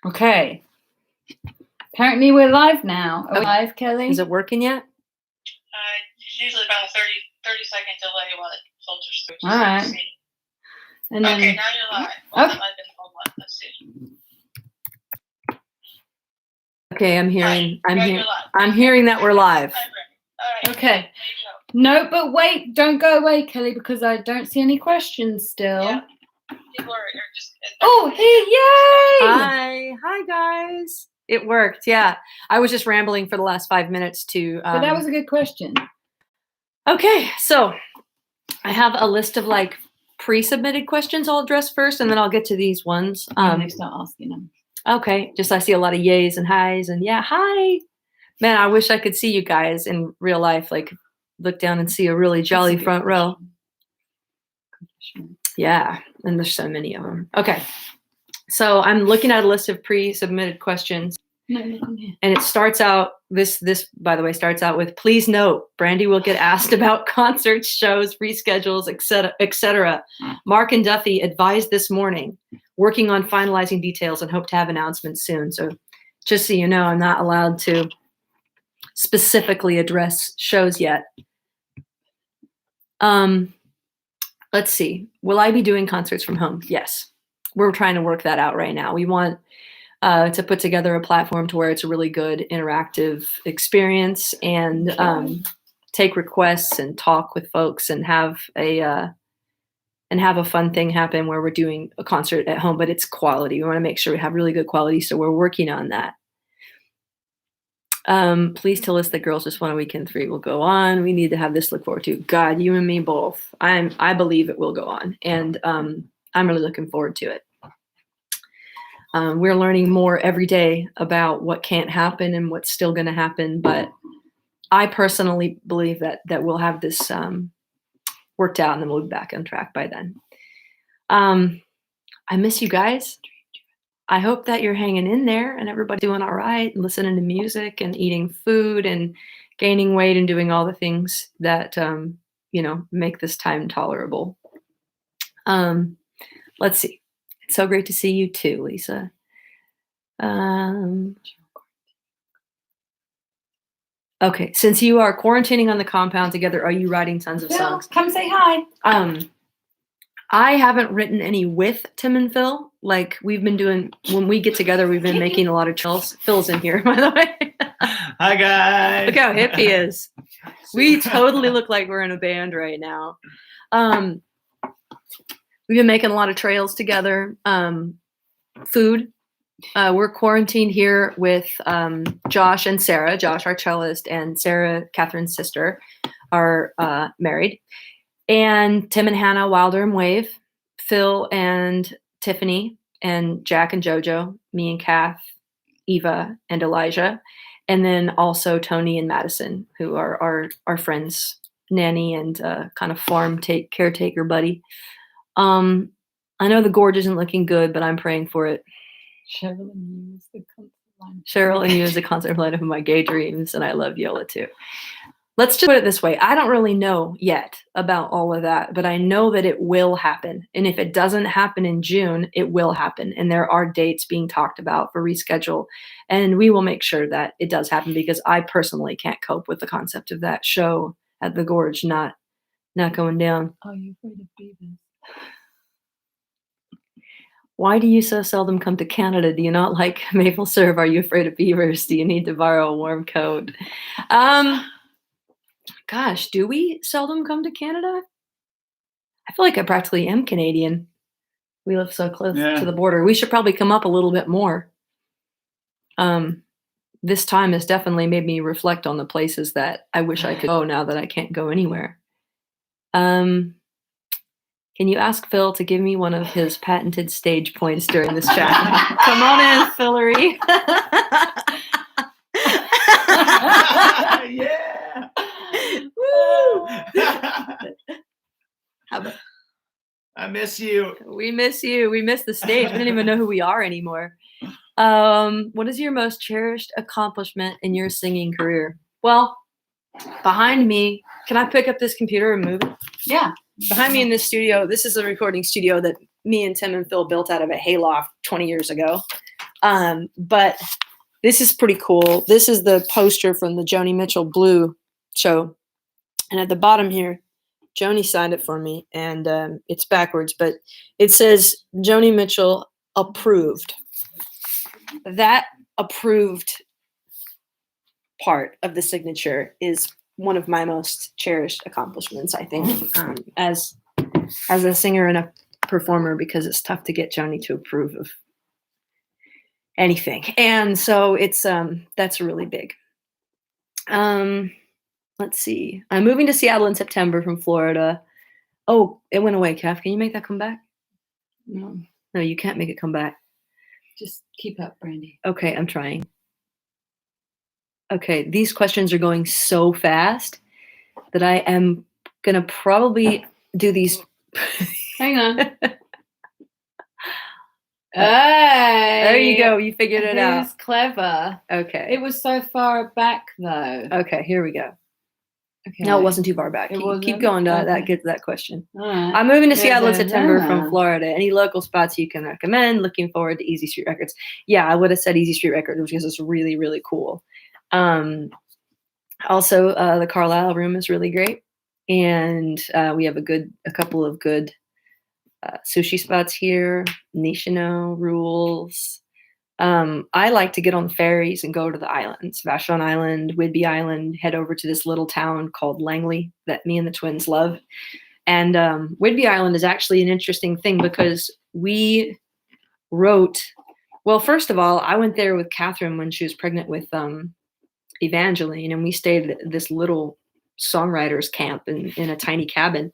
Okay. Apparently we're live now. Are we live, Kelly? Is it working yet? It's usually about a 30-second delay while it filters through. All right. And then, okay, now you're live. Well, okay. that might have been the whole one. Let's see. Okay, I'm hearing. Right. I'm hearing that we're live. All right. Okay. No, but wait, don't go away, Kelly, because I don't see any questions still. Yeah. People are just. Oh, hey, yay! Hi guys. It worked. Yeah, I was just rambling for the last 5 minutes to. But that was a good question. Okay, so I have a list of like pre-submitted questions I'll address first, and then I'll get to these ones. They start asking them. Okay, just I see a lot of yays and highs, and yeah, hi. Man, I wish I could see you guys in real life. Like, look down and see a really jolly front row. Yeah, and there's so many of them. Okay, so I'm looking at a list of pre-submitted questions. And it starts out, this by the way, starts out with, please note, Brandi will get asked about concerts, shows, reschedules, etc. Mark and Duffy advised this morning, working on finalizing details and hope to have announcements soon. So just so you know, I'm not allowed to specifically address shows yet. Let's see. Will I be doing concerts from home? Yes. We're trying to work that out right now. We want to put together a platform to where it's a really good interactive experience and take requests and talk with folks and have a fun thing happen where we're doing a concert at home, but it's quality. We want to make sure we have really good quality, so we're working on that. Please tell us that Girls Just Want a Weekend 3 will go on. We need to have this to look forward to. God, you and me both. I believe it will go on, and I'm really looking forward to it. We're learning more every day about what can't happen and what's still going to happen. But I personally believe that we'll have this worked out and then we'll be back on track by then. I miss you guys. I hope that you're hanging in there and everybody doing all right and listening to music and eating food and gaining weight and doing all the things that, make this time tolerable. Let's see. It's so great to see you too, Lisa. Okay, since you are quarantining on the compound together, are you writing tons of songs? Come say hi. I haven't written any with Tim and Phil. Like we've been doing when we get together, we've been making a lot of chills. Phil's in here, by the way. Hi guys. Look how hip he is. We totally look like we're in a band right now. We've been making a lot of trails together. Food. We're quarantined here with Josh and Sarah. Josh, our cellist, and Sarah, Catherine's sister, are married. And Tim and Hannah, Wilder and Wave. Phil and Tiffany, and Jack and JoJo. Me and Kath, Eva, and Elijah. And then also Tony and Madison, who are our friends, nanny and kind of farm caretaker buddy. I know the gorge isn't looking good, but I'm praying for it. Cheryl and you is the concert line of my gay dreams, and I love Yola too. Let's just put it this way. I don't really know yet about all of that, but I know that it will happen. And if it doesn't happen in June, it will happen. And there are dates being talked about for reschedule. And we will make sure that it does happen because I personally can't cope with the concept of that show at the gorge not going down. Are you afraid of beavers? Why do you so seldom come to Canada? Do you not like maple syrup? Are you afraid of beavers? Do you need to borrow a warm coat? Gosh, do we seldom come to Canada? I feel like I practically am Canadian. We live so close to the border. We should probably come up a little bit more. This time has definitely made me reflect on the places that I wish I could go now that I can't go anywhere. Can you ask Phil to give me one of his patented stage points during this chat? Come on in, Phillery. Yeah. Woo! I miss you. We miss you. We miss the stage. We don't even know who we are anymore. What is your most cherished accomplishment in your singing career? Well, behind me, can I pick up this computer and move it? Yeah. Behind me in this studio, this is a recording studio that me and Tim and Phil built out of a hayloft 20 years ago. But this is pretty cool. This is the poster from the Joni Mitchell Blue show. And at the bottom here, Joni signed it for me, and it's backwards, but it says Joni Mitchell approved. That approved part of the signature is one of my most cherished accomplishments, I think, as a singer and a performer, because it's tough to get Joni to approve of anything. And so it's that's really big. Let's see. I'm moving to Seattle in September from Florida. Oh, it went away, Kath. Can you make that come back? No, No, you can't make it come back. just keep up, Brandi. Okay, I'm trying. Okay, these questions are going so fast that I am gonna probably do these. Hang on. Hey, There you go. You figured it out. Who's clever? Okay. It was so far back though. Okay, here we go. Okay. No, it wasn't too far back. It Keep wasn't? going to Okay. that get to that question. All right. I'm moving to There's Seattle in a September from dilemma. Florida. Any local spots you can recommend? Looking forward to Easy Street Records. Yeah, I would have said Easy Street Records, which is really, really cool. Also, the Carlisle Room is really great. And we have a couple of good sushi spots here. Nishino Rules. I like to get on the ferries and go to the islands, Vashon Island, Whidbey Island, head over to this little town called Langley that me and the twins love. And Whidbey Island is actually an interesting thing because we wrote, well, first of all, I went there with Catherine when she was pregnant with Evangeline, and we stayed at this little songwriters camp in a tiny cabin.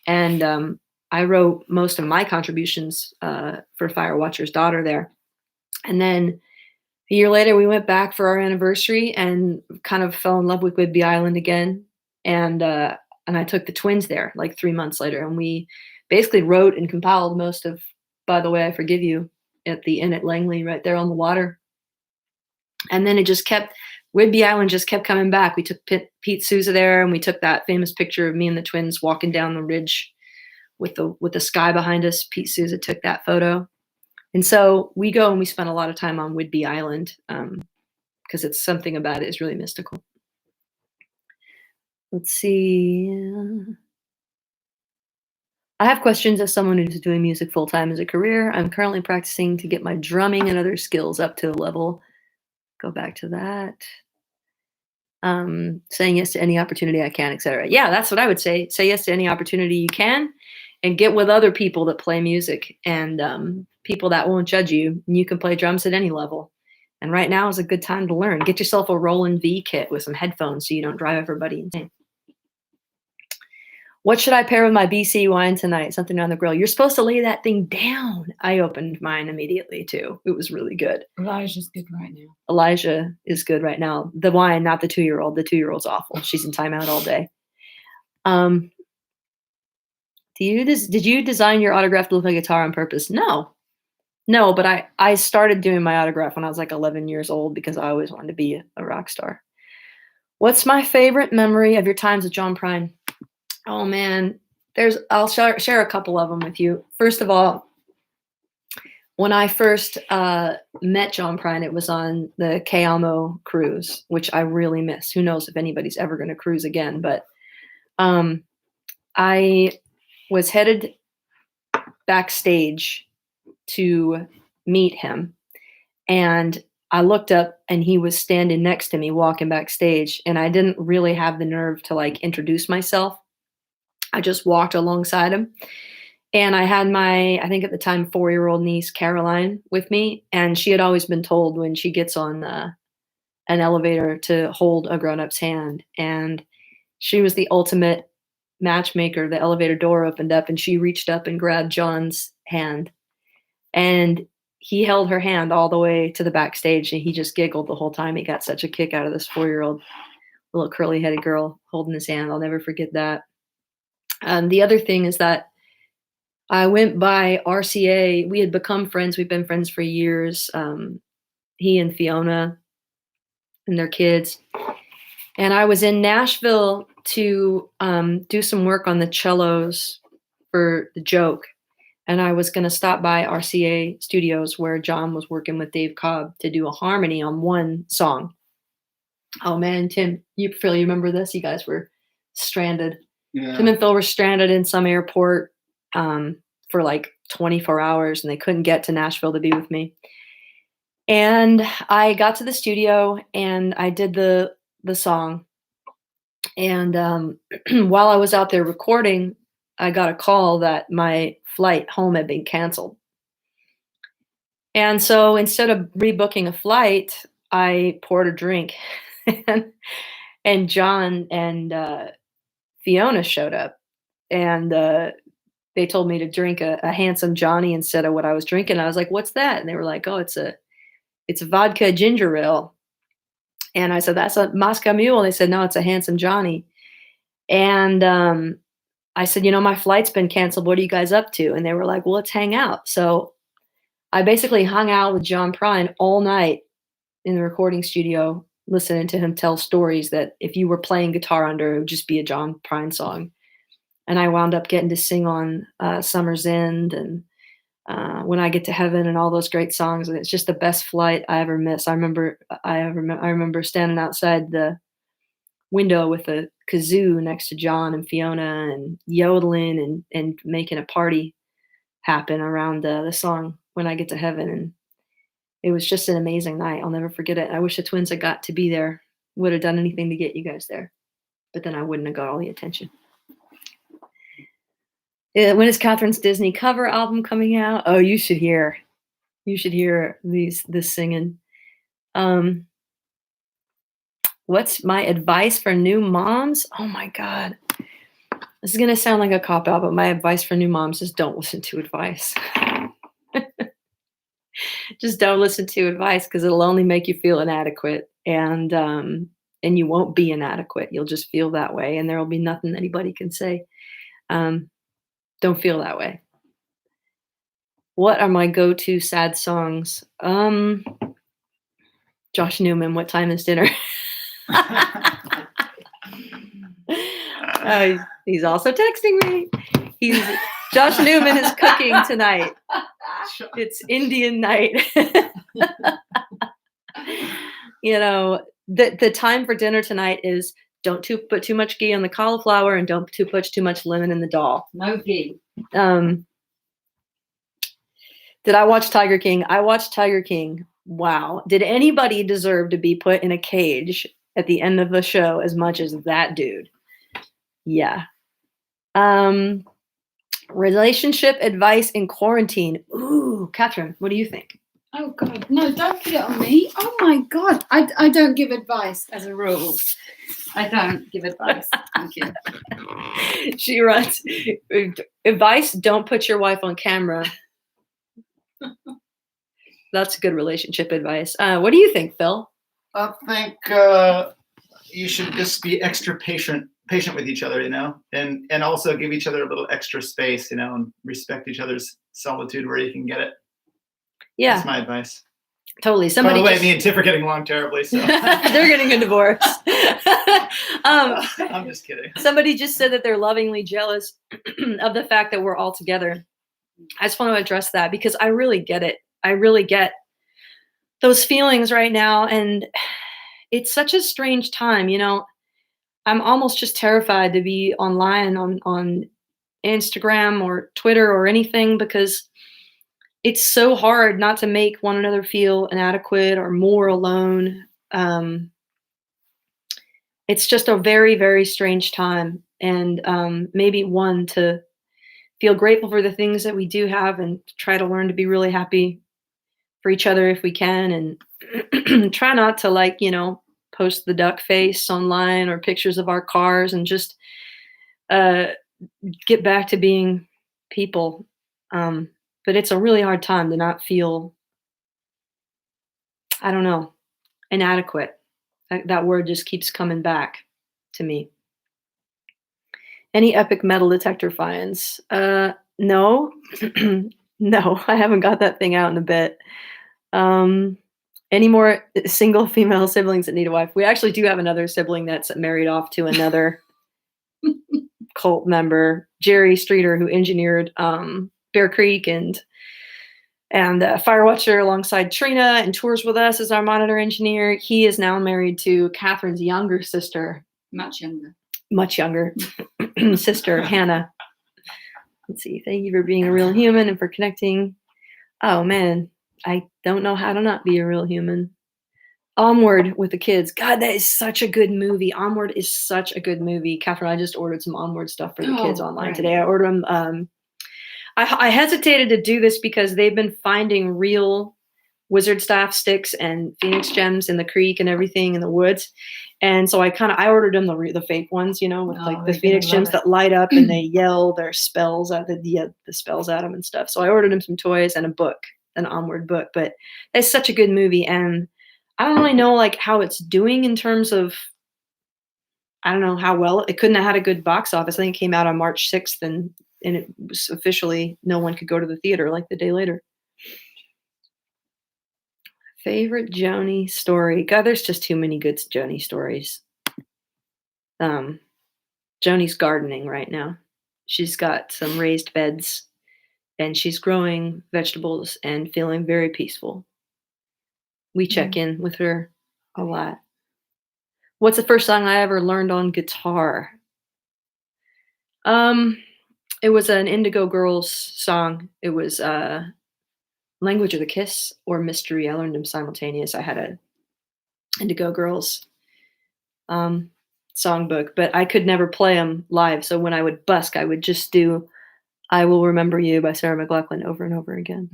And I wrote most of my contributions for Firewatcher's Daughter there. And then a year later, we went back for our anniversary and kind of fell in love with Whidbey Island again. And I took the twins there like 3 months later, and we basically wrote and compiled most of By the Way I Forgive You at the inn at Langley, right there on the water. And then Whidbey Island just kept coming back. We took Pete Souza there, and we took that famous picture of me and the twins walking down the ridge with the sky behind us. Pete Souza took that photo. And so we go and we spend a lot of time on Whidbey Island because it's something about it is really mystical. Let's see. I have questions as someone who's doing music full-time as a career. I'm currently practicing to get my drumming and other skills up to a level. Go back to that. Saying yes to any opportunity I can, etc. Yeah, that's what I would say. Say yes to any opportunity you can and get with other people that play music and people that won't judge you. And you can play drums at any level. And right now is a good time to learn. Get yourself a Roland V kit with some headphones so you don't drive everybody insane. What should I pair with my BC wine tonight? Something on the grill. You're supposed to lay that thing down. I opened mine immediately too. It was really good. Elijah's good right now. Elijah is good right now. The wine, not the 2-year-old. The 2-year-old's awful. She's in timeout all day. Did you design your autograph to look like a guitar on purpose? No, but I started doing my autograph when I was like 11 years old because I always wanted to be a rock star. What's my favorite memory of your times with John Prine? Oh man, I'll share a couple of them with you. First of all, when I first met John Prine, it was on the Cayamo cruise, which I really miss. Who knows if anybody's ever going to cruise again, but I was headed backstage to meet him, and I looked up and he was standing next to me walking backstage, and I didn't really have the nerve to like introduce myself. I just walked alongside him, and I had my, I think at the time, 4-year-old niece, Caroline, with me. And she had always been told when she gets on an elevator to hold a grown-up's hand. And she was the ultimate matchmaker. The elevator door opened up and she reached up and grabbed John's hand. And he held her hand all the way to the backstage, and he just giggled the whole time. He got such a kick out of this 4-year-old little curly-headed girl holding his hand. I'll never forget that. The other thing is that I went by RCA. We had become friends. We've been friends for years. He and Fiona and their kids. And I was in Nashville to do some work on the cellos for The Joke. and I was going to stop by RCA Studios where John was working with Dave Cobb to do a harmony on one song. Oh man, Tim, Phil, you remember this? You guys were stranded. Yeah. Tim and Phil were stranded in some airport for like 24 hours, and they couldn't get to Nashville to be with me. And I got to the studio and I did the song. And while I was out there recording, I got a call that my flight home had been canceled. And so instead of rebooking a flight, I poured a drink. And John and Fiona showed up. And they told me to drink a Handsome Johnny instead of what I was drinking. I was like, what's that? And they were like, oh, it's a vodka ginger ale. And I said, that's a Moscow Mule. And they said, no, it's a Handsome Johnny. And I said, my flight's been canceled. What are you guys up to? And they were like, well, let's hang out. So I basically hung out with John Prine all night in the recording studio, listening to him tell stories that if you were playing guitar under, it would just be a John Prine song. And I wound up getting to sing on Summer's End and When I Get to Heaven and all those great songs. And it's just the best flight I ever missed. I remember standing outside the window with a kazoo next to John and Fiona and yodeling and making a party happen around the song When I Get to Heaven. And it was just an amazing night. I'll never forget it. I wish the twins had got to be there. Would have done anything to get you guys there. But then I wouldn't have got all the attention. When is Catherine's Disney cover album coming out? Oh, you should hear this singing. What's my advice for new moms? Oh my God. This is going to sound like a cop-out, but my advice for new moms is don't listen to advice. Just don't listen to advice because it'll only make you feel inadequate. And you won't be inadequate. You'll just feel that way. And there will be nothing anybody can say. Don't feel that way. What are my go-to sad songs? Josh Newman, What Time is Dinner? He's also texting me. Josh Newman is cooking tonight. It's Indian night. The time for dinner tonight is don't put too much ghee on the cauliflower and don't put too much lemon in the dal. No ghee. Did I watch Tiger King? I watched Tiger King. Wow. Did anybody deserve to be put in a cage at the end of the show as much as that dude? Yeah. Relationship advice in quarantine. Ooh, Catherine, what do you think? Oh God, no, don't put it on me. Oh my God, I don't give advice as a rule. I don't give advice. Thank you. She writes, advice, don't put your wife on camera. That's good relationship advice. What do you think, Phil? I think you should just be extra patient with each other, and also give each other a little extra space, and respect each other's solitude where you can get it. Yeah. That's my advice. Totally. By the way, me and Tiff are getting along terribly, so. They're getting a divorce. I'm just kidding. Somebody just said that they're lovingly jealous of the fact that we're all together. I just want to address that because I really get it. I really get those feelings right now. And it's such a strange time, I'm almost just terrified to be online on Instagram or Twitter or anything because it's so hard not to make one another feel inadequate or more alone. It's just a very, very strange time. And maybe one to feel grateful for the things that we do have and try to learn to be really happy for each other if we can. And try not to post the duck face online or pictures of our cars and just get back to being people. But it's a really hard time to not feel, I don't know, inadequate. That word just keeps coming back to me. Any epic metal detector finds? No. No, I haven't got that thing out in a bit. Any more single female siblings that need a wife? We actually do have another sibling that's married off to another cult member, Jerry Streeter, who engineered Bear Creek and Fire Watcher alongside Trina, and tours with us as our monitor engineer. He is now married to Catherine's younger sister, Much younger sister, Hannah. Let's see. Thank you for being a real human and for connecting. Oh man, I don't know how to not be a real human. Onward with the kids. God, that is such a good movie. Onward is such a good movie. Catherine, I just ordered some Onward stuff for the kids online great. today. I ordered them. I hesitated to do this because they've been finding real wizard staff sticks and phoenix gems in the creek and everything in the woods. And so I ordered them the fake ones, with like the phoenix gems that light up and they yell their spells at the spells at them and stuff. So I ordered them some toys and a book, an Onward book. But it's such a good movie, and I don't really know like how it's doing in terms of, I don't know how well it couldn't have had a good box office. I think it came out on March 6th and it was officially no one could go to the theater like the day later. Favorite Joni story. God, there's just too many good Joni stories. Joni's gardening right now. She's got some raised beds and she's growing vegetables and feeling very peaceful. We check in with her a lot. What's the first song I ever learned on guitar? It was an Indigo Girls song. It was Language of the Kiss or Mystery. I learned them simultaneous. I had a Indigo Girls songbook, but I could never play them live. So when I would busk, I would just do I Will Remember You by Sarah McLachlan over and over again.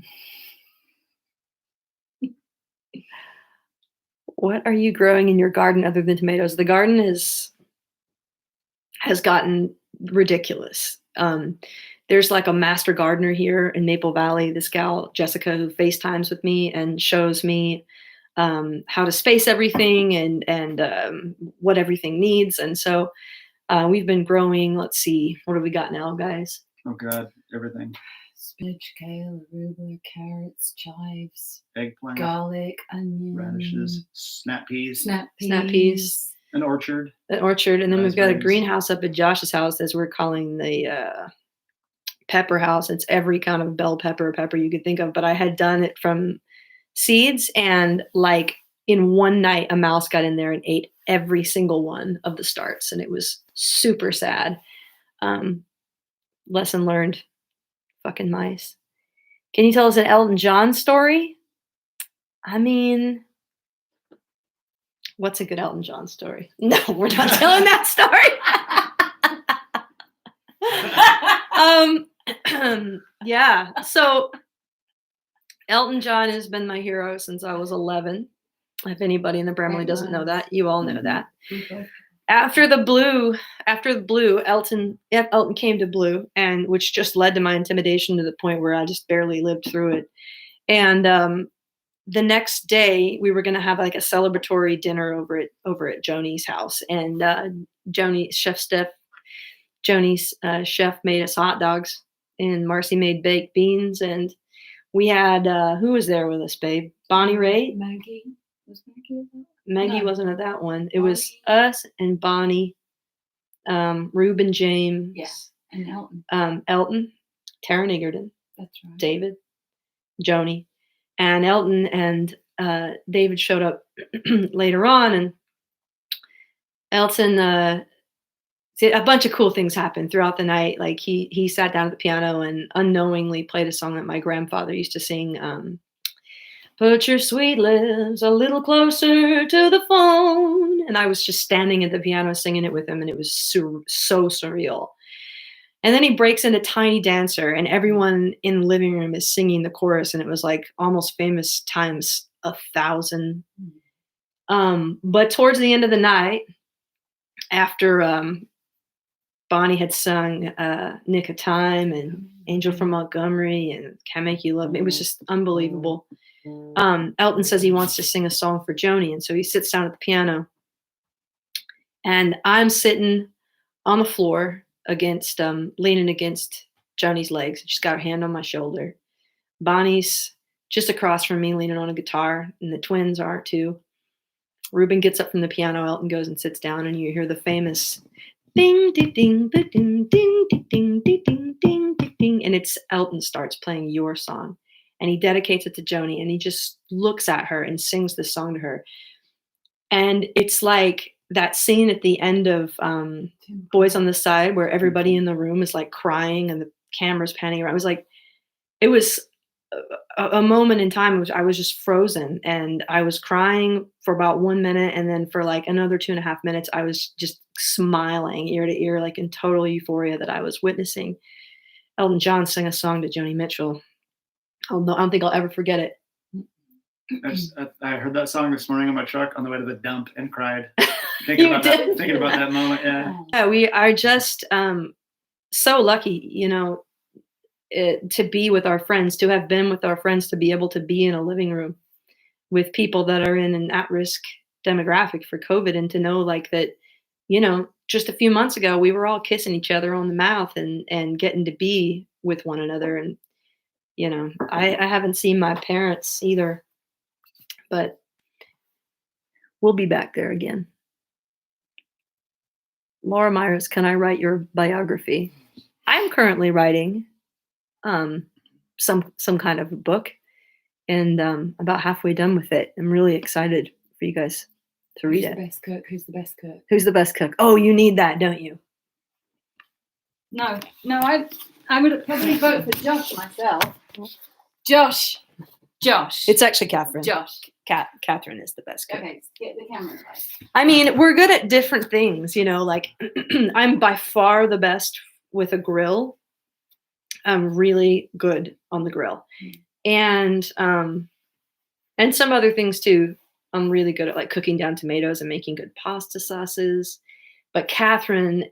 What are you growing in your garden other than tomatoes? The garden has gotten ridiculous. There's like a master gardener here in Maple Valley, this gal, Jessica, who FaceTimes with me and shows me how to space everything and what everything needs. And so we've been growing, let's see, what have we got now, guys? Oh God, everything. Spinach, kale, arugula, carrots, chives, Eggplant, garlic, onion, radishes, snap peas, Snap peas. an orchard. An orchard. And then we've got a Raspberries. greenhouse up at Josh's house, as we're calling the pepper house. It's every kind of bell pepper you could think of. But I had done it from seeds, and like in one night, a mouse got in there and ate every single one of the starts. And it was super sad. Lesson learned. Fucking mice. Can you tell us an Elton John story? I mean, what's a good Elton John story? No, we're not telling that story. Yeah. So Elton John has been my hero since I was 11. If anybody in the Bramley doesn't know that, you all know that. After the Blue, Elton came to Blue, and which just led to my intimidation to the point where I just barely lived through it. And the next day, we were going to have like a celebratory dinner over at Joni's house, and Joni's chef made us hot dogs, and Marcy made baked beans, and we had who was there with us, babe? Bonnie Raitt. Maggie. Was Maggie at that? Maggie No. wasn't at that one. It Bonnie. was us and Bonnie, Reuben James, Yeah, and Elton. Elton, Taron Egerton, That's right. David, Joni, and Elton and David showed up later on, and Elton, a bunch of cool things happened throughout the night. Like he sat down at the piano and unknowingly played a song that my grandfather used to sing. Put your sweet lips a little closer to the phone. And I was just standing at the piano singing it with him, and it was so surreal. And then he breaks into Tiny Dancer, and everyone in the living room is singing the chorus, and it was like Almost Famous times 1,000. But towards the end of the night, after Bonnie had sung Nick of Time and Angel from Montgomery and Can't Make You Love Me, it was just unbelievable. Elton says he wants to sing a song for Joni, and so he sits down at the piano, and I'm sitting on the floor against leaning against Joni's legs. She's got her hand on my shoulder. Bonnie's just across from me leaning on a guitar, and the twins are too. Reuben gets up from the piano, Elton goes and sits down, and you hear the famous ding, ding, ding, ding, ding, ding, ding, ding, ding, ding, ding, ding, and it's Elton starts playing Your Song, and he dedicates it to Joni, and he just looks at her and sings this song to her, and it's like that scene at the end of Boys on the Side where everybody in the room is like crying and the camera's panning around. It was a moment in time which I was just frozen, and I was crying for about 1 minute, and then for like another 2.5 minutes I was just smiling ear to ear, like in total euphoria that I was witnessing Elton John sing a song to Joni Mitchell. I don't think I'll ever forget it. I heard that song this morning on my truck on the way to the dump and cried. You did? Thinking about that moment. Yeah. Yeah, we are just so lucky, to be with our friends, to have been with our friends, to be able to be in a living room with people that are in an at-risk demographic for COVID, and to know like that, just a few months ago, we were all kissing each other on the mouth and getting to be with one another. And, I haven't seen my parents either, but we'll be back there again. Laura Myers, can I write your biography? I'm currently writing some kind of a book, and about halfway done with it. I'm really excited for you guys to read it. Best cook? Who's the best cook? Who's the best cook? Oh, you need that, don't you? No, I would probably vote for Josh myself. Josh. It's actually Catherine. Josh. Catherine is the best cook. Okay, get the camera right. I mean, we're good at different things, like I'm by far the best with a grill. I'm really good on the grill. And some other things too. I'm really good at like cooking down tomatoes and making good pasta sauces. But Catherine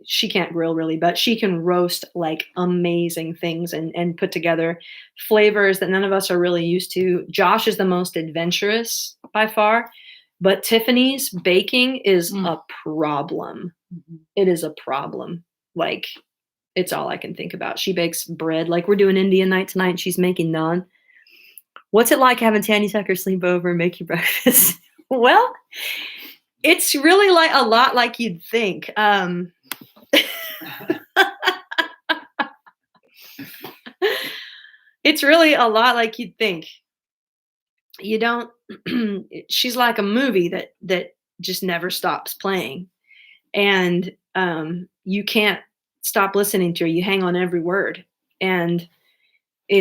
she can't grill really, but she can roast like amazing things and put together flavors that none of us are really used to. Josh is the most adventurous by far, but Tiffany's baking is a problem. Mm-hmm. It is a problem. Like, it's all I can think about. She bakes bread. Like, we're doing Indian night tonight, and she's making naan. What's it like having Tanya Tucker sleep over and make you breakfast? Well, it's really like a lot like you'd think. It's really a lot like you'd think. You don't. She's like a movie that just never stops playing, and you can't stop listening to her. You hang on every word, and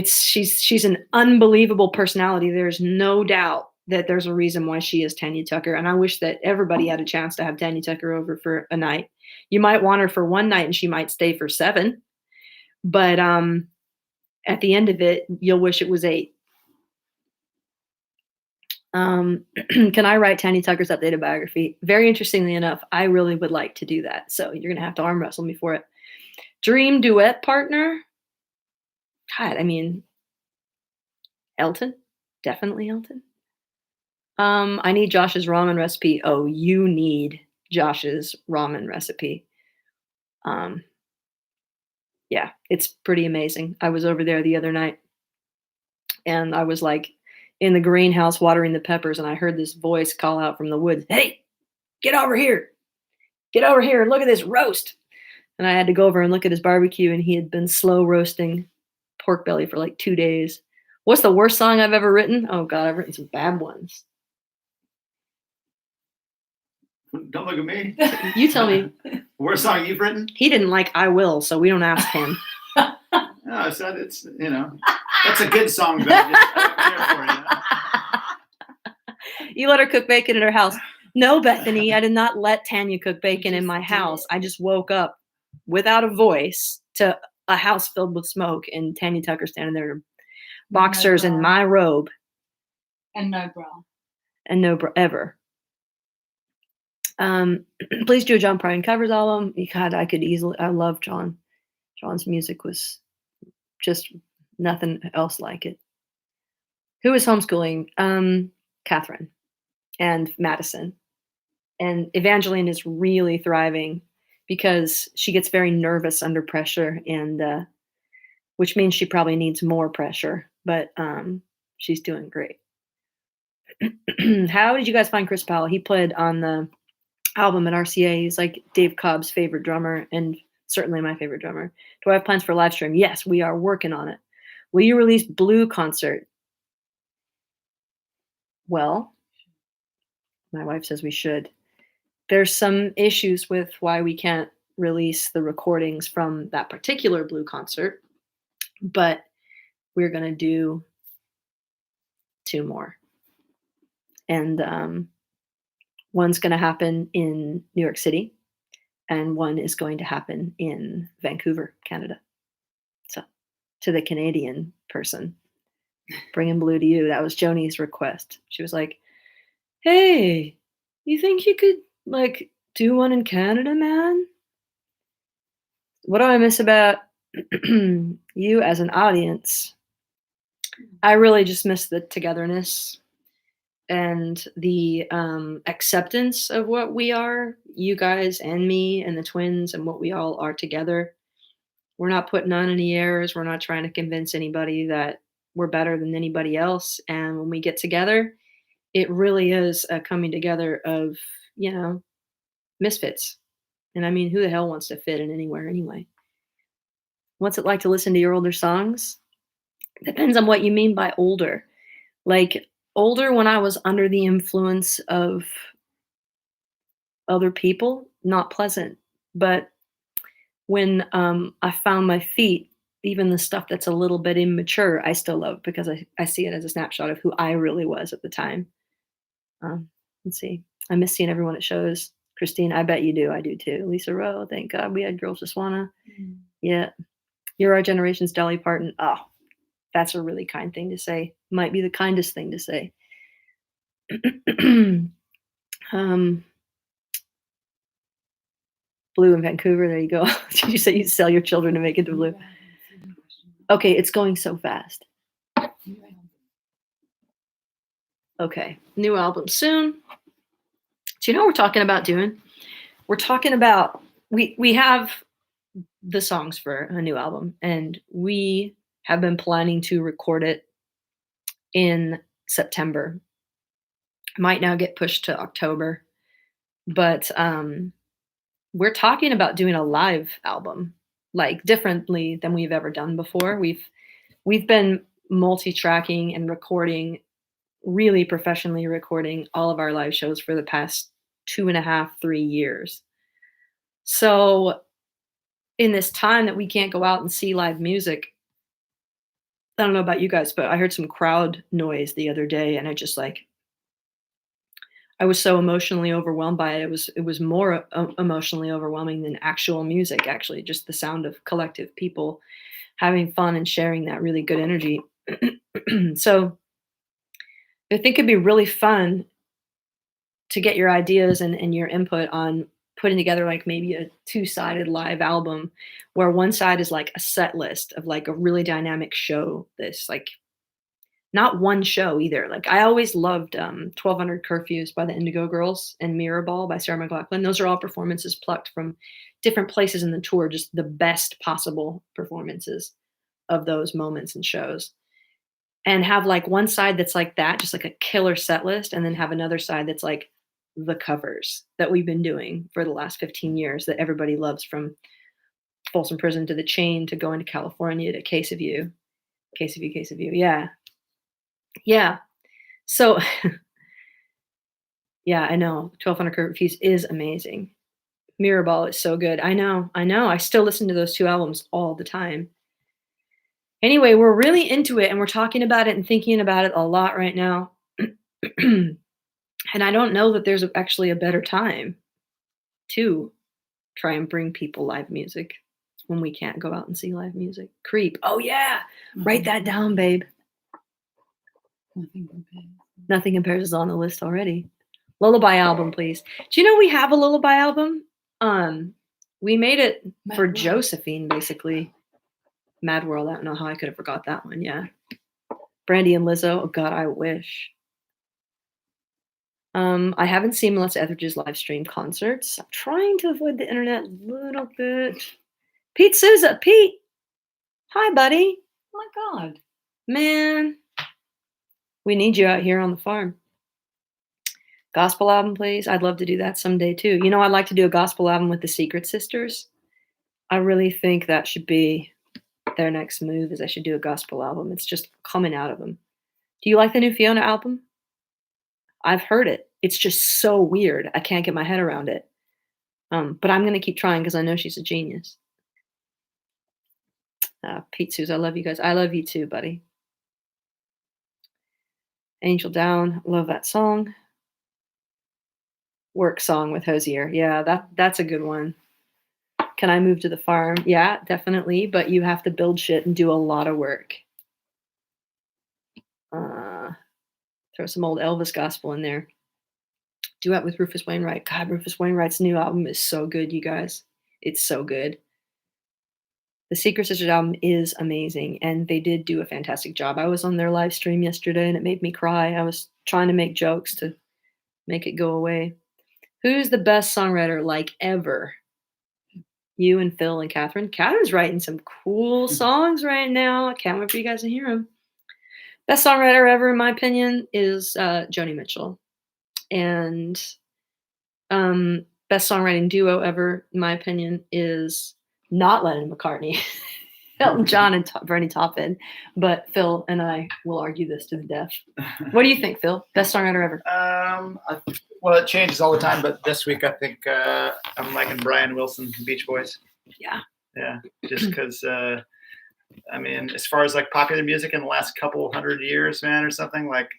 she's an unbelievable personality. There's no doubt that there's a reason why she is Tanya Tucker, and I wish that everybody had a chance to have Tanya Tucker over for a night. You might want her for one night, and she might stay for 7, but at the end of it, you'll wish it was 8. Can I write Tanya Tucker's updated biography? Very interestingly enough, I really would like to do that. So you're going to have to arm wrestle me for it. Dream duet partner? God, I mean, Elton. Definitely Elton. I need Josh's ramen recipe. Oh, you need Josh's ramen recipe. Yeah, it's pretty amazing. I was over there the other night, and I was like in the greenhouse watering the peppers, and I heard this voice call out from the woods, "Hey, get over here. Get over here and look at this roast." And I had to go over and look at his barbecue, and he had been slow roasting pork belly for like 2 days. What's the worst song I've ever written? Oh God, I've written some bad ones. Don't look at me. You tell me. Worst song you've written? He didn't like I Will, so we don't ask him. No, so it's that's a good song, but I don't care for you. You let her cook bacon in her house. No, Bethany, I did not let Tanya cook bacon in my house. I just woke up without a voice to a house filled with smoke, and Tanya Tucker standing there, boxers and my robe. And no bra. And no bra ever. Please do a John Prine covers album. God, I love John. John's music was just nothing else like it. Who is homeschooling? Catherine and Madison. And Evangeline is really thriving because she gets very nervous under pressure, and which means she probably needs more pressure, but she's doing great. How did you guys find Chris Powell? He played on the album at RCA. He's like Dave Cobb's favorite drummer and certainly my favorite drummer. Do I have plans for live stream? Yes, we are working on it. Will you release Blue concert? Well, my wife says we should. There's some issues with why we can't release the recordings from that particular Blue concert, but we're going to do 2 more. And one's going to happen in New York City, and one is going to happen in Vancouver, Canada. So, to the Canadian person, bringing Blue to you. That was Joni's request. She was like, "Hey, you think you could like do one in Canada, man? What do I miss about you as an audience? I really just miss the togetherness and the acceptance of what we are, you guys and me and the twins and what we all are together. We're not putting on any airs. We're not trying to convince anybody that we're better than anybody else. And when we get together, it really is a coming together of, misfits. And I mean, who the hell wants to fit in anywhere anyway? What's it like to listen to your older songs? Depends on what you mean by older. Like older when I was under the influence of other people, not pleasant. But when I found my feet, even the stuff that's a little bit immature, I still love because I see it as a snapshot of who I really was at the time. Let's see. I miss seeing everyone at shows. Christine, I bet you do. I do too. Lisa Rowe, thank God we had Girls Just Wanna. Yeah. You're our generation's Dolly Parton. Oh, that's a really kind thing to say. Might be the kindest thing to say. Blue in Vancouver. There you go. Did you say you sell your children to make it to Blue? Okay, it's going so fast. Okay, new album soon. Do you know what we're talking about doing? We're talking about we have the songs for a new album, and we have been planning to record it in September. Might now get pushed to October, but we're talking about doing a live album, like differently than we've ever done before. We've been multi-tracking and recording, really professionally recording all of our live shows for the past 2.5, 3 years. So in this time that we can't go out and see live music, I don't know about you guys, but I heard some crowd noise the other day, and I was so emotionally overwhelmed by it. It was more emotionally overwhelming than actual music, actually, just the sound of collective people having fun and sharing that really good energy. So I think it'd be really fun to get your ideas and your input on putting together like maybe a 2-sided live album where one side is like a set list of like a really dynamic show. This like not one show either. Like I always loved 1200 Curfews by the Indigo Girls and Mirror Ball by Sarah McLachlan. Those are all performances plucked from different places in the tour, just the best possible performances of those moments and shows. And have like one side that's like that, just like a killer set list, and then have another side that's like the covers that we've been doing for the last 15 years that everybody loves, from Folsom Prison to The Chain to Going to California to Case of You. Case of You, Case of You. Yeah. Yeah. So, yeah, I know. 1200 Curfews is amazing. Mirror Ball is so good. I know. I still listen to those 2 albums all the time. Anyway, we're really into it, and we're talking about it and thinking about it a lot right now. And I don't know that there's actually a better time to try and bring people live music when we can't go out and see live music. Creep. Oh, yeah. Write that down, babe. Nothing Compares is on the list already. Lullaby album, please. Do you know we have a lullaby album? We made it for Josephine, basically. Mad World. I don't know how I could have forgot that one. Yeah. Brandi and Lizzo. Oh, God, I wish. I haven't seen Melissa Etheridge's live stream concerts. I'm trying to avoid the internet a little bit. Pete Souza. Pete. Hi, buddy. Oh my God. Man. We need you out here on the farm. Gospel album, please. I'd love to do that someday too. You know, I'd like to do a gospel album with the Secret Sisters. I really think that should be their next move. Is I should do a gospel album. It's just coming out of them. Do you like the new Fiona album? I've heard it. It's just so weird. I can't get my head around it. But I'm gonna keep trying because I know she's a genius. Pete Suze, I love you guys. I love you too, buddy. Angel Down, love that song. Work song with Hosier. Yeah, that's a good one. Can I move to the farm? Yeah, definitely. But you have to build shit and do a lot of work. Throw some old Elvis gospel in there. Duet with Rufus Wainwright. God, Rufus Wainwright's new album is so good, you guys. It's so good. The Secret Sisters album is amazing, and they did do a fantastic job. I was on their live stream yesterday, and it made me cry. I was trying to make jokes to make it go away. Who's the best songwriter like ever? You and Phil and Catherine. Catherine's writing some cool songs right now. I can't wait for you guys to hear them. Best songwriter ever, in my opinion, is Joni Mitchell. And best songwriting duo ever, in my opinion, is not Lennon McCartney, Elton John and Bernie Taupin. But Phil and I will argue this to the death. What do you think, Phil? Best songwriter ever? Well, it changes all the time, but this week I think I'm liking Brian Wilson from Beach Boys. Yeah. Yeah, just because, I mean, as far as like popular music in the last couple hundred years, man, or something, like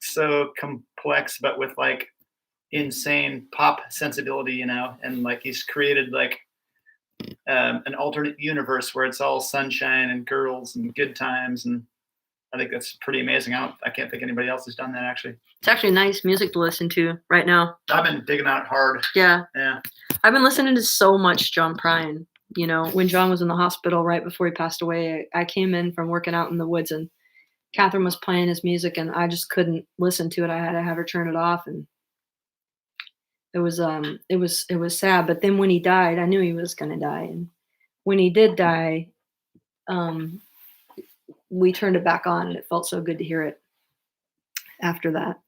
so complex, but with like insane pop sensibility, you know, and like he's created like an alternate universe where it's all sunshine and girls and good times, and I think that's pretty amazing. I can't think anybody else has done that actually. It's actually nice music to listen to right now. I've been digging on it hard. Yeah. Yeah. I've been listening to so much John Prine. You know, when John was in the hospital right before he passed away, I came in from working out in the woods and Catherine was playing his music and I just couldn't listen to it. I had to have her turn it off, and it was sad. But then when he died, I knew he was gonna die. And when he did die, we turned it back on and it felt so good to hear it after that.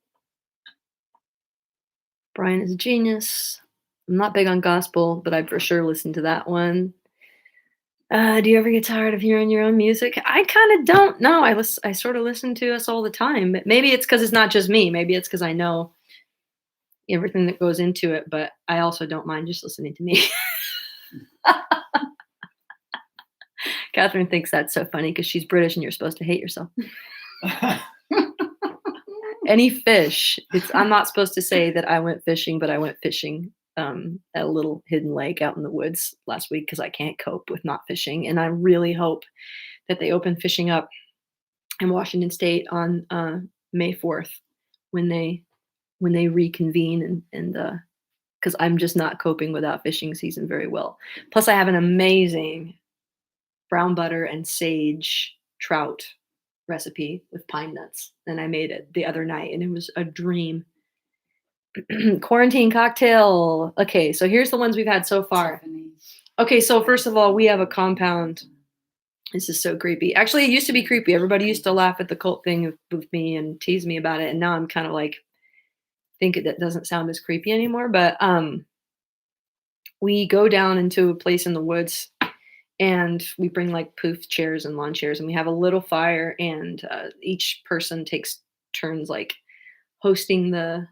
Brian is a genius. I'm not big on gospel, but I for sure listened to that one. Do you ever get tired of hearing your own music? I kind of don't know. I sort of listen to us all the time. But maybe it's because it's not just me. Maybe it's because I know everything that goes into it. But I also don't mind just listening to me. Catherine thinks that's so funny because she's British and you're supposed to hate yourself. Any fish. I'm not supposed to say that I went fishing, but I went fishing at a little hidden lake out in the woods last week because I can't cope with not fishing. And I really hope that they open fishing up in Washington State on May 4th when they reconvene, and because I'm just not coping without fishing season very well. Plus I have an amazing brown butter and sage trout recipe with pine nuts, and I made it the other night and it was a dream. Quarantine cocktail. Okay, so here's the ones we've had so far. Okay, so first of all, we have a compound. This is so creepy. Actually, it used to be creepy. Everybody used to laugh at the cult thing with me and tease me about it, and now I'm kind of like think it doesn't sound as creepy anymore. But we go down into a place in the woods and we bring like poof chairs and lawn chairs, and we have a little fire, and each person takes turns like hosting the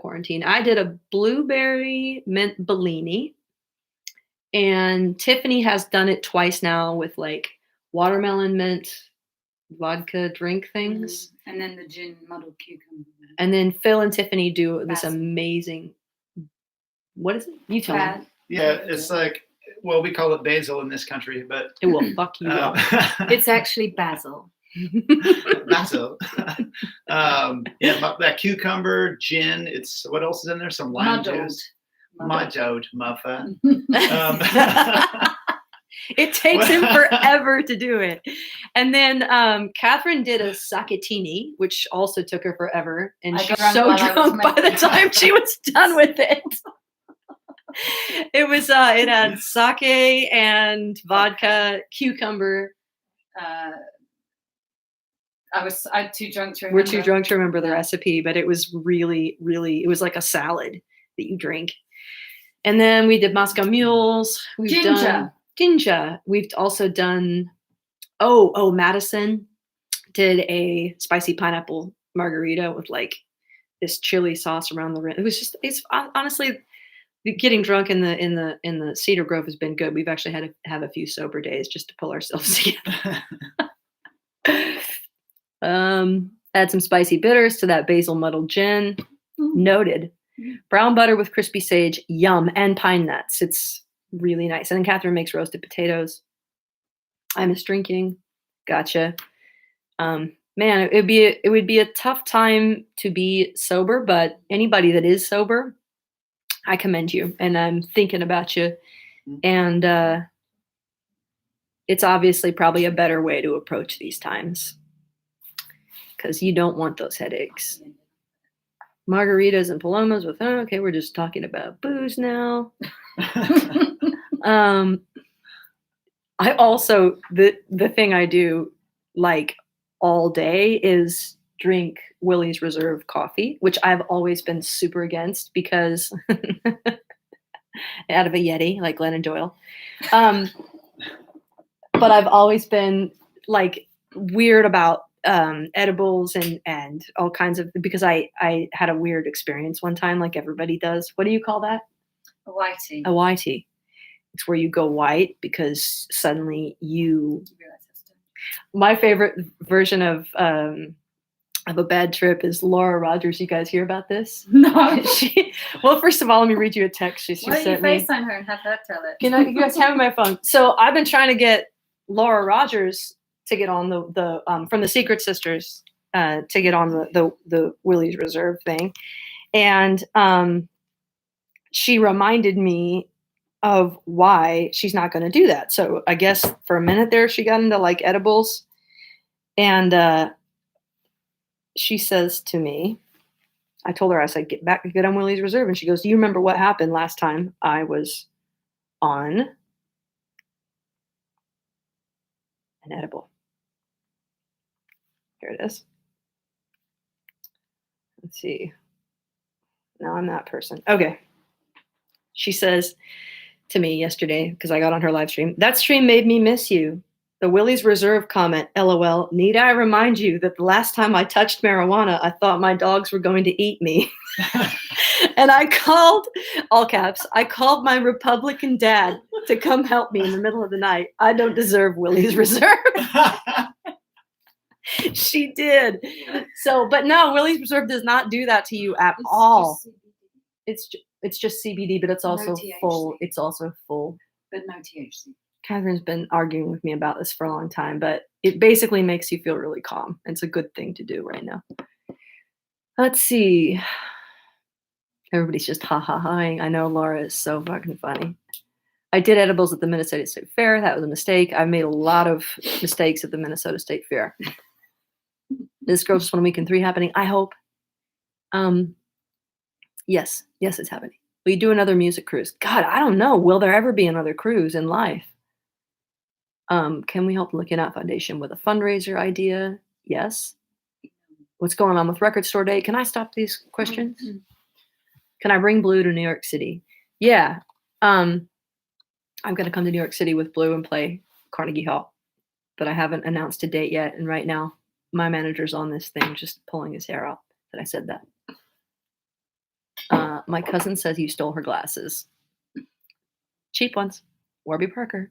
quarantine. I did a blueberry mint Bellini, and Tiffany has done it twice now with like watermelon mint vodka drink things. And then the gin muddled cucumber. And then Phil and Tiffany do this amazing, what is it? You tell me. Yeah, it's like, well, we call it basil in this country, but it will fuck you up. It's actually basil. Basil. Yeah, that cucumber, gin. It's what else is in there? Some lime juice. Muddled muffin. It takes him forever to do it. And then Catherine did a sakatini, which also took her forever. And she's so drunk by the time she was done with it. It was it had sake and vodka, cucumber, I'm too drunk to We're remember. too drunk to remember the Yeah. recipe, but it was really, really, it was like a salad that you drink. And then we did Moscow mules. We've done ginger. We've also done, Madison did a spicy pineapple margarita with like this chili sauce around the rim. It's honestly, getting drunk in the Cedar Grove has been good. We've actually had to have a few sober days just to pull ourselves together. Add some spicy bitters to that basil muddled gin. Noted. Brown butter with crispy sage, yum, and pine nuts. It's really nice. And then Catherine makes roasted potatoes. I miss drinking. Gotcha. Man, it would be a tough time to be sober, but anybody that is sober, I commend you, and I'm thinking about you. And it's obviously probably a better way to approach these times because you don't want those headaches. Margaritas and palomas with, okay, we're just talking about booze now. I also, the thing I do like all day is drink Willie's Reserve coffee, which I've always been super against because out of a Yeti, like Glennon Doyle. But I've always been like weird about edibles and all kinds of, because I had a weird experience one time, like everybody does. What do you call that? A whitey. A whitey. It's where you go white because suddenly my favorite version of a bad trip is Laura Rogers. You guys hear about this? No. Well, first of all, let me read you a text she Why don't you sent me. FaceTime her and have her tell it? You guys have my phone. So I've been trying to get Laura Rogers to get on the from the Secret Sisters to get on the Willie's Reserve thing, and she reminded me of why she's not going to do that. So I guess for a minute there, she got into like edibles, and she says to me, I told her, I said, get on Willie's Reserve, and she goes, do you remember what happened last time I was on an edible? Here it is. Let's see. No, I'm that person. Okay. She says to me yesterday, because I got on her live stream, that stream made me miss you. The Willie's Reserve comment, LOL. Need I remind you that the last time I touched marijuana, I thought my dogs were going to eat me. And I called, all caps, I called my Republican dad to come help me in the middle of the night. I don't deserve Willie's Reserve. She did. So, but no, Willie's Reserve does not do that to you at all. It's just CBD, but it's also full. It's also full. But no THC. Catherine's been arguing with me about this for a long time, but it basically makes you feel really calm. It's a good thing to do right now. Let's see. Everybody's just ha-ha-haing. I know Laura is so fucking funny. I did edibles at the Minnesota State Fair. That was a mistake. I've made a lot of mistakes at the Minnesota State Fair. This Gross Fun Weekend 3 happening, I hope. Yes, it's happening. Will you do another music cruise? God, I don't know. Will there ever be another cruise in life? Can we help Looking Out Foundation with a fundraiser idea? Yes. What's going on with Record Store Day? Can I stop these questions? Mm-hmm. Can I bring Blue to New York City? Yeah. I'm going to come to New York City with Blue and play Carnegie Hall, but I haven't announced a date yet. And right now, my manager's on this thing, just pulling his hair out that I said that. My cousin says you stole her glasses. Cheap ones. Warby Parker.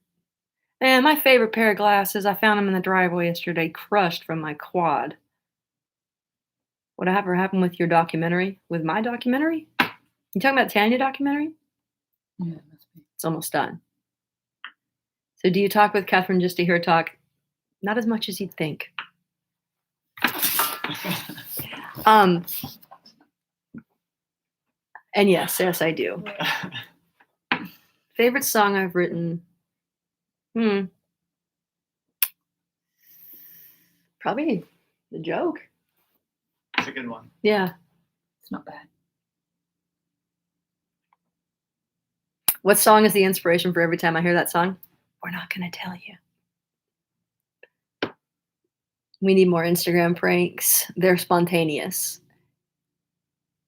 Man, my favorite pair of glasses, I found them in the driveway yesterday, crushed from my quad. Whatever happened with your documentary? With my documentary? You talking about Tanya documentary? Yeah, it must be. It's almost done. So do you talk with Catherine just to hear talk? Not as much as you'd think. And yes, I do. Favorite song I've written? Probably The Joke. It's a good one. Yeah. It's not bad. What song is the inspiration for every time I hear that song? We're not going to tell you. We need more Instagram pranks. They're spontaneous.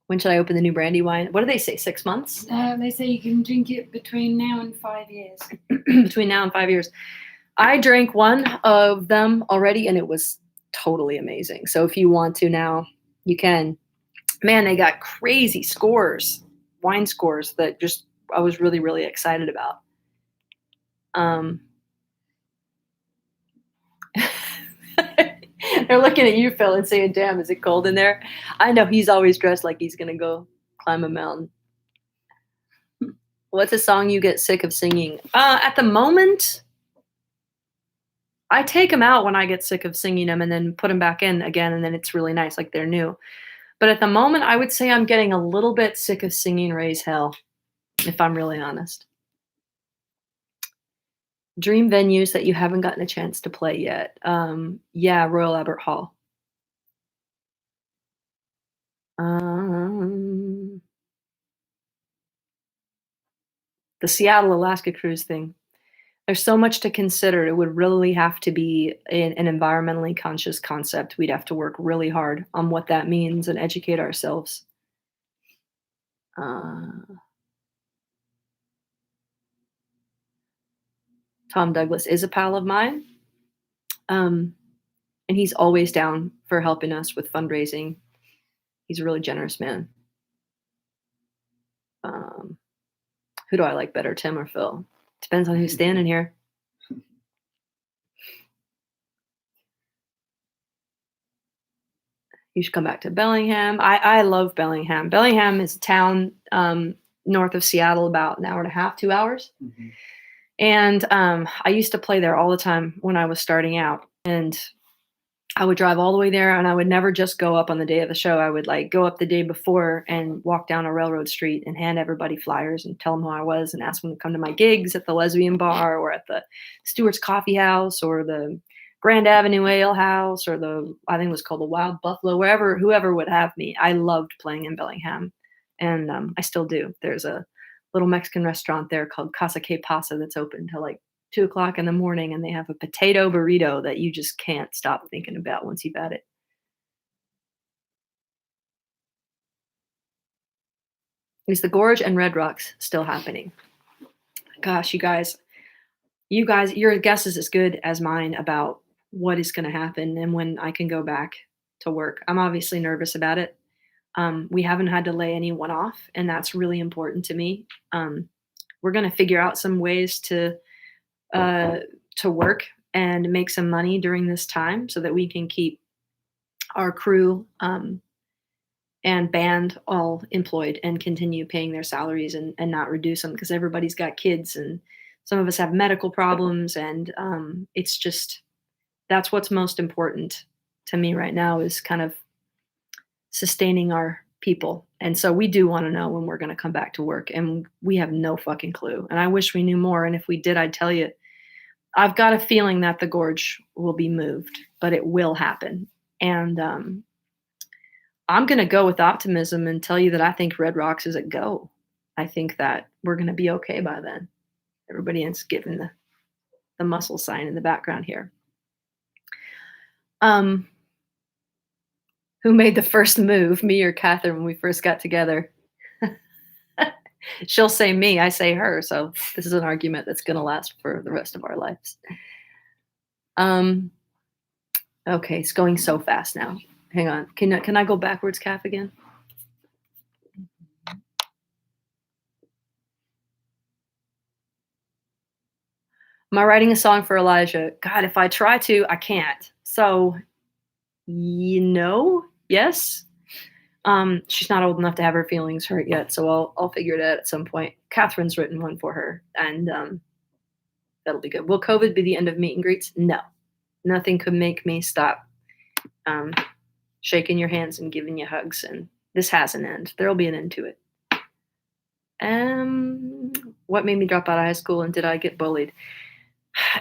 When should I open the new brandy wine? What do they say? 6 months? They say you can drink it between now and 5 years. Between now and 5 years. I drank one of them already, and it was totally amazing. So if you want to now, you can. Man, they got crazy scores, wine scores that just I was really, really excited about. They're looking at you, Phil, and saying, damn, is it cold in there? I know he's always dressed like he's going to go climb a mountain. What's a song you get sick of singing? At the moment, I take them out when I get sick of singing them and then put them back in again, and then it's really nice, like they're new. But at the moment, I would say I'm getting a little bit sick of singing Raise Hell, if I'm really honest. Dream venues that you haven't gotten a chance to play yet. Yeah, Royal Albert Hall. The Seattle, Alaska cruise thing. There's so much to consider. It would really have to be an environmentally conscious concept. We'd have to work really hard on what that means and educate ourselves. Tom Douglas is a pal of mine. And he's always down for helping us with fundraising. He's a really generous man. Who do I like better, Tim or Phil? Depends on who's standing here. You should come back to Bellingham. I love Bellingham. Bellingham is a town north of Seattle, about an hour and a half, 2 hours. Mm-hmm. And I used to play there all the time when I was starting out. And I would drive all the way there, and I would never just go up on the day of the show. I would like go up the day before and walk down a railroad street and hand everybody flyers and tell them who I was and ask them to come to my gigs at the Lesbian Bar or at the Stewart's Coffee House or the Grand Avenue Ale House or I think it was called the Wild Buffalo, whoever would have me. I loved playing in Bellingham, and I still do. There's a little Mexican restaurant there called Casa Que Pasa that's open till like 2 o'clock in the morning, and they have a potato burrito that you just can't stop thinking about once you've had it. Is the Gorge and Red Rocks still happening? Gosh, you guys, your guess is as good as mine about what is going to happen and when I can go back to work. I'm obviously nervous about it. We haven't had to lay anyone off, and that's really important to me. We're going to figure out some ways to work and make some money during this time so that we can keep our crew and band all employed and continue paying their salaries and not reduce them, because everybody's got kids and some of us have medical problems, and it's just, that's what's most important to me right now, is kind of sustaining our people. And so we do want to know when we're going to come back to work, and we have no fucking clue. And I wish we knew more. And if we did, I'd tell you. I've got a feeling that the Gorge will be moved, but it will happen. And I'm going to go with optimism and tell you that I think Red Rocks is a go. I think that we're going to be okay by then. Everybody is giving the muscle sign in the background here. Who made the first move, me or Catherine, when we first got together? She'll say me, I say her. So this is an argument that's going to last for the rest of our lives. Okay, it's going so fast now. Hang on. Can I go backwards, Kath, again? Am I writing a song for Elijah? God, if I try to, I can't. So, yes. She's not old enough to have her feelings hurt yet, so I'll figure it out at some point. Catherine's written one for her, and that'll be good. Will COVID be the end of meet and greets? No. Nothing could make me stop shaking your hands and giving you hugs, and this has an end. There'll be an end to it. What made me drop out of high school, and did I get bullied?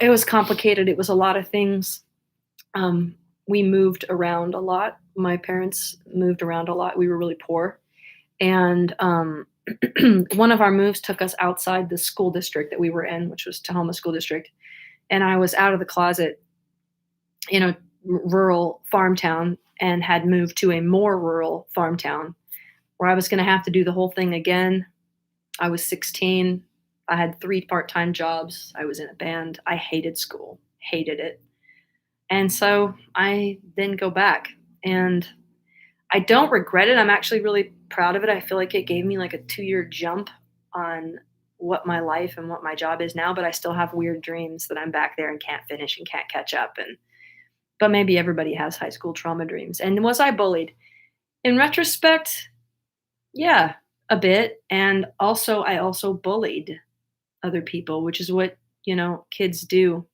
It was complicated. It was a lot of things. We moved around a lot. My parents moved around a lot. We were really poor. And one of our moves took us outside the school district that we were in, which was Tahoma School District. And I was out of the closet, rural farm town and had moved to a more rural farm town where I was going to have to do the whole thing again. I was 16. I had 3 part-time jobs. I was in a band. I hated school, hated it. And so I didn't go back. And I don't regret it. I'm actually really proud of it. I feel like it gave me like a 2-year jump on what my life and what my job is now, but I still have weird dreams that I'm back there and can't finish and can't catch up. But maybe everybody has high school trauma dreams. And was I bullied? In retrospect, yeah, a bit. And also, I also bullied other people, which is what, kids do,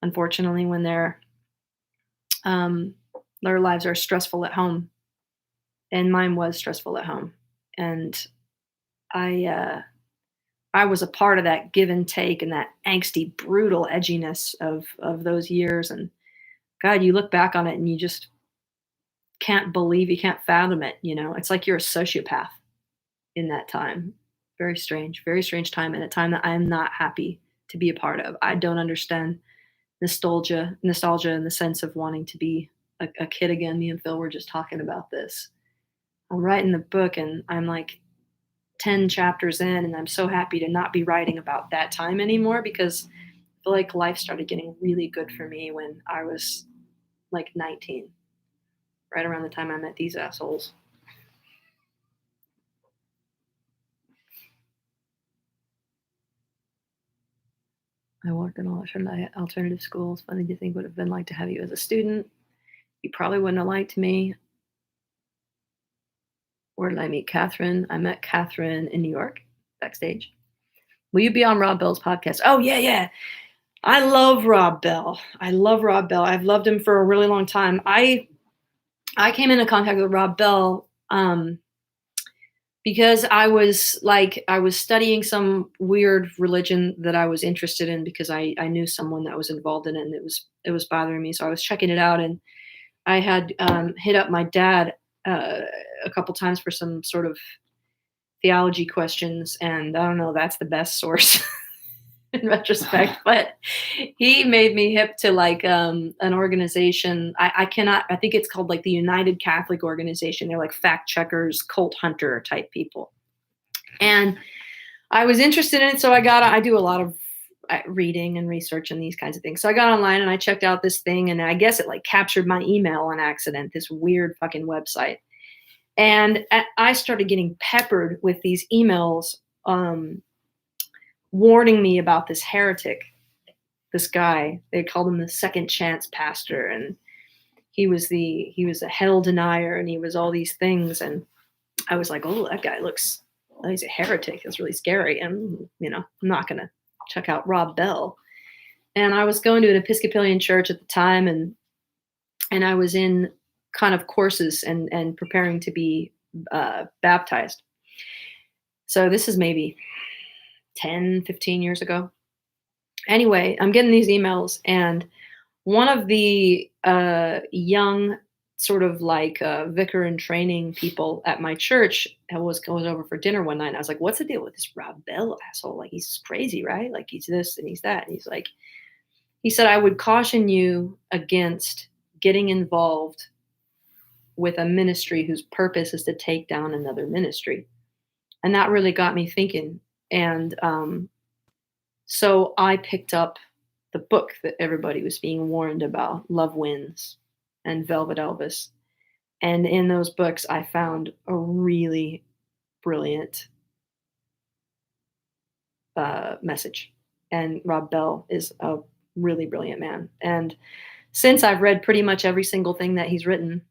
unfortunately, when their lives are stressful at home. And mine was stressful at home. And I was a part of that give and take and that angsty, brutal edginess of those years. And God, you look back on it and you just can't believe, you can't fathom it. It's like you're a sociopath in that time. Very strange time, and a time that I'm not happy to be a part of. I don't understand nostalgia in the sense of wanting to be a kid again. Me and Phil were just talking about this. I'm writing the book and I'm like 10 chapters in, and I'm so happy to not be writing about that time anymore, because I feel like life started getting really good for me when I was like 19, right around the time I met these assholes. I worked in alternative schools. Funny to think what it would have been like to have you as a student. You probably wouldn't have liked me. Where did I meet Catherine? I met Catherine in New York, backstage. Will you be on Rob Bell's podcast? Oh, yeah. I love Rob Bell. I've loved him for a really long time. I came into contact with Rob Bell because I was studying some weird religion that I was interested in, because I knew someone that was involved in it, and it was bothering me. So I was checking it out, and I had hit up my dad a couple times for some sort of theology questions, and I don't know, that's the best source in retrospect, but he made me hip to like an organization. I think it's called like the United Catholic Organization. They're like fact checkers, cult hunter type people. And I was interested in it. So I do a lot of reading and research and these kinds of things. So I got online and I checked out this thing, and I guess it like captured my email on accident, this weird fucking website. And I started getting peppered with these emails, warning me about this heretic, this guy. They called him the second chance pastor, and he was a hell denier, and he was all these things. And I was like, oh, that guy he's a heretic. It's really scary. And I'm not gonna check out Rob Bell. And I was going to an Episcopalian church at the time, and I was in kind of courses and preparing to be baptized. So this is maybe 10, 15 years ago. Anyway, I'm getting these emails, and one of the young sort of like vicar in training people at my church was over for dinner one night. And I was like, what's the deal with this Rob Bell asshole? Like, he's crazy, right? Like, he's this and he's that. And he said, I would caution you against getting involved with a ministry whose purpose is to take down another ministry. And that really got me thinking. And so I picked up the book that everybody was being warned about, Love Wins and Velvet Elvis. And in those books, I found a really brilliant message. And Rob Bell is a really brilliant man. And since I've read pretty much every single thing that he's written,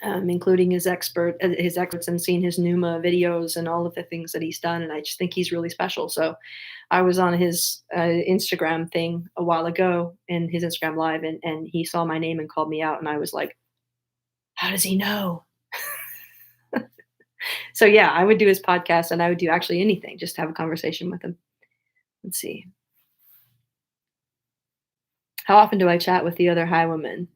including his experts and seen his Numa videos and all of the things that he's done. And I just think he's really special. So I was on his Instagram thing a while ago, in his Instagram live, and he saw my name and called me out. And I was like, how does he know? So yeah, I would do his podcast, and I would do actually anything just to have a conversation with him. Let's see. How often do I chat with the other high women?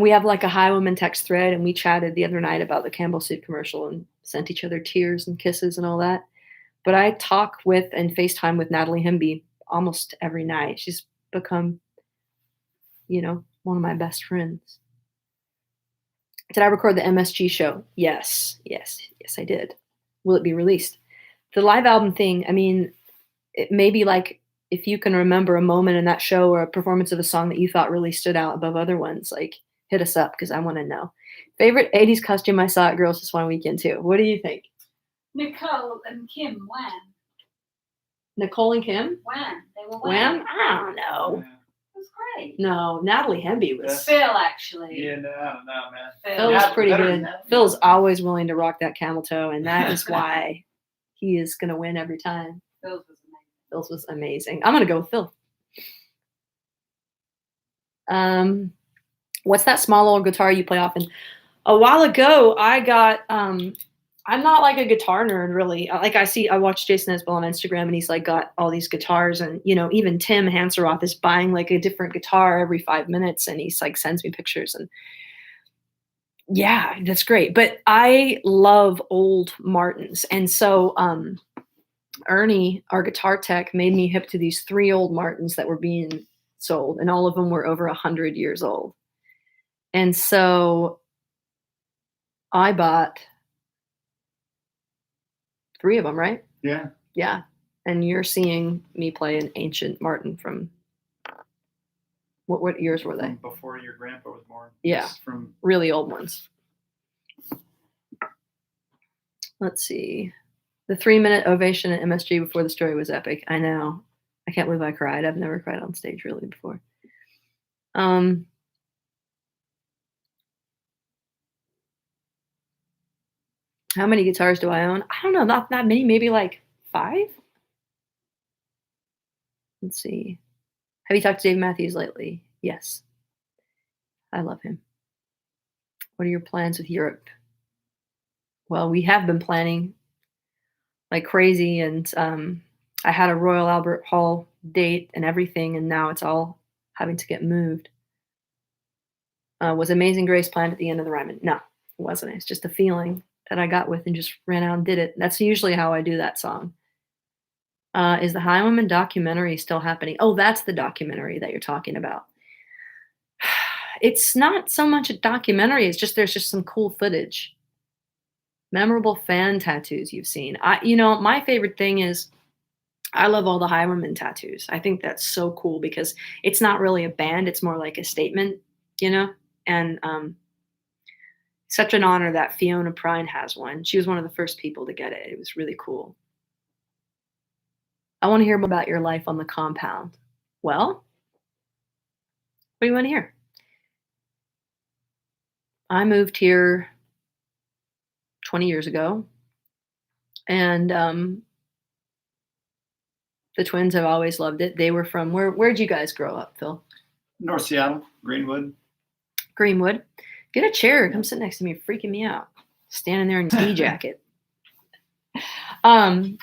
We have like a high woman text thread, and we chatted the other night about the Campbell Soup commercial and sent each other tears and kisses and all that. But I talk with and FaceTime with Natalie Hemby almost every night. She's become, one one of my best friends. Did I record the MSG show? Yes, I did. Will it be released? The live album thing, I mean, it may be like if you can remember a moment in that show or a performance of a song that you thought really stood out above other ones, like hit us up because I want to know. Favorite 80s costume I saw at Girls Just One Weekend too. What do you think? Nicole and Kim, Wham. Nicole and Kim? Wham. They were Wham? Wham. I don't know. It was great. No, Natalie Hemby was. Phil, actually. Yeah, no, I don't know, man. Phil was Yeah, pretty better good. than that. Phil's always willing to rock that camel toe, and that is why he is going to win every time. Phil's was amazing. Phil's was amazing. I'm going to go with Phil. What's that small old guitar you play often? A while ago, I got. I'm not like a guitar nerd, really. Like I watch Jason Isbell on Instagram, and he's like got all these guitars, and even Tim Hanseroth is buying like a different guitar every 5 minutes, and he's like sends me pictures, and yeah, that's great. But I love old Martins, and so Ernie, our guitar tech, made me hip to these 3 old Martins that were being sold, and all of them were over 100 years old, and so I bought 3 of them, right? Yeah. Yeah. And you're seeing me play an ancient Martin from what years were they? From before your grandpa was born. Yeah. It's from Really old ones. Let's see. The 3-minute ovation at MSG before the story was epic. I know. I can't believe I cried. I've never cried on stage really before. How many guitars do I own? I don't know, not that many, maybe like 5. Let's see. Have you talked to Dave Matthews lately? Yes. I love him. What are your plans with Europe? Well, we have been planning like crazy, and I had a Royal Albert Hall date and everything, and now it's all having to get moved. Was Amazing Grace planned at the end of the Ryman? No, it wasn't. It's just a feeling that I got with and just ran out and did it. That's usually how I do that song. Is the High Woman documentary still happening? Oh, that's the documentary that you're talking about. It's not so much a documentary. It's just there's just some cool footage. Memorable fan tattoos you've seen. My favorite thing is I love all the High Woman tattoos. I think that's so cool because it's not really a band. It's more like a statement, and such an honor that Fiona Prine has one. She was one of the first people to get it. It was really cool. I want to hear more about your life on the compound. Well, what do you want to hear? I moved here 20 years ago, and the twins have always loved it. They were from, where'd you guys grow up, Phil? North Seattle, Greenwood. Greenwood. Get a chair. Come sit next to me. You're freaking me out. Standing there in a ski jacket. And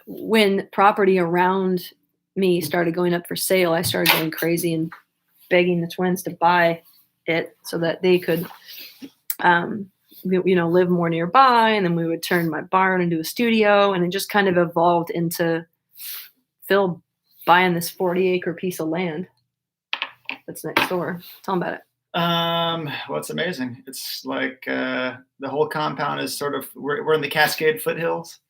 when property around me started going up for sale, I started going crazy and begging the twins to buy it so that they could, live more nearby. And then we would turn my barn into a studio, and it just kind of evolved into Phil buying this 40-acre piece of land that's next door. Tell them about it. Well, it's amazing. It's like the whole compound is sort of we're in the Cascade foothills,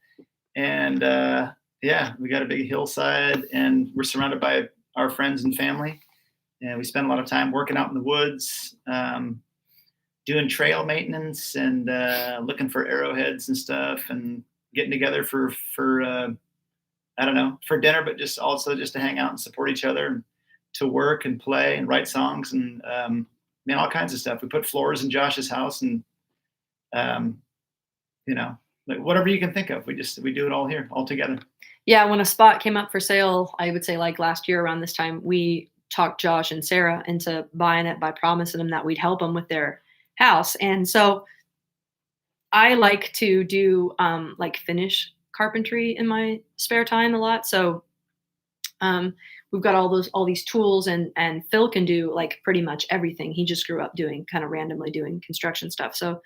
and we got a big hillside, and we're surrounded by our friends and family, and we spend a lot of time working out in the woods, doing trail maintenance and looking for arrowheads and stuff, and getting together for dinner, but just to hang out and support each other, and to work and play and write songs and all kinds of stuff. We put floors in Josh's house, and like whatever you can think of, we do it all here, all together. Yeah, when a spot came up for sale, I would say like last year around this time, we talked Josh and Sarah into buying it by promising them that we'd help them with their house. And so I like to do like finish carpentry in my spare time a lot. So we've got all these tools, and Phil can do like pretty much everything. He just grew up kind of randomly doing construction stuff. So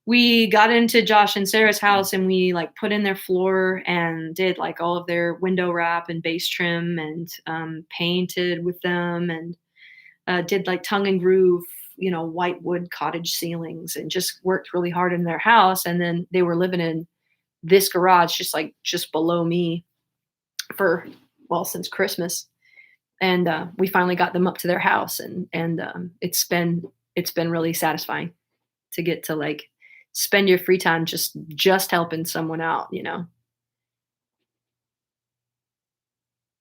we got into Josh and Sarah's house and we like put in their floor and did like all of their window wrap and base trim and painted with them and did like tongue and groove, white wood cottage ceilings and just worked really hard in their house. And then they were living in this garage just below me since Christmas. And we finally got them up to their house and it's been really satisfying to get to like spend your free time just helping someone out,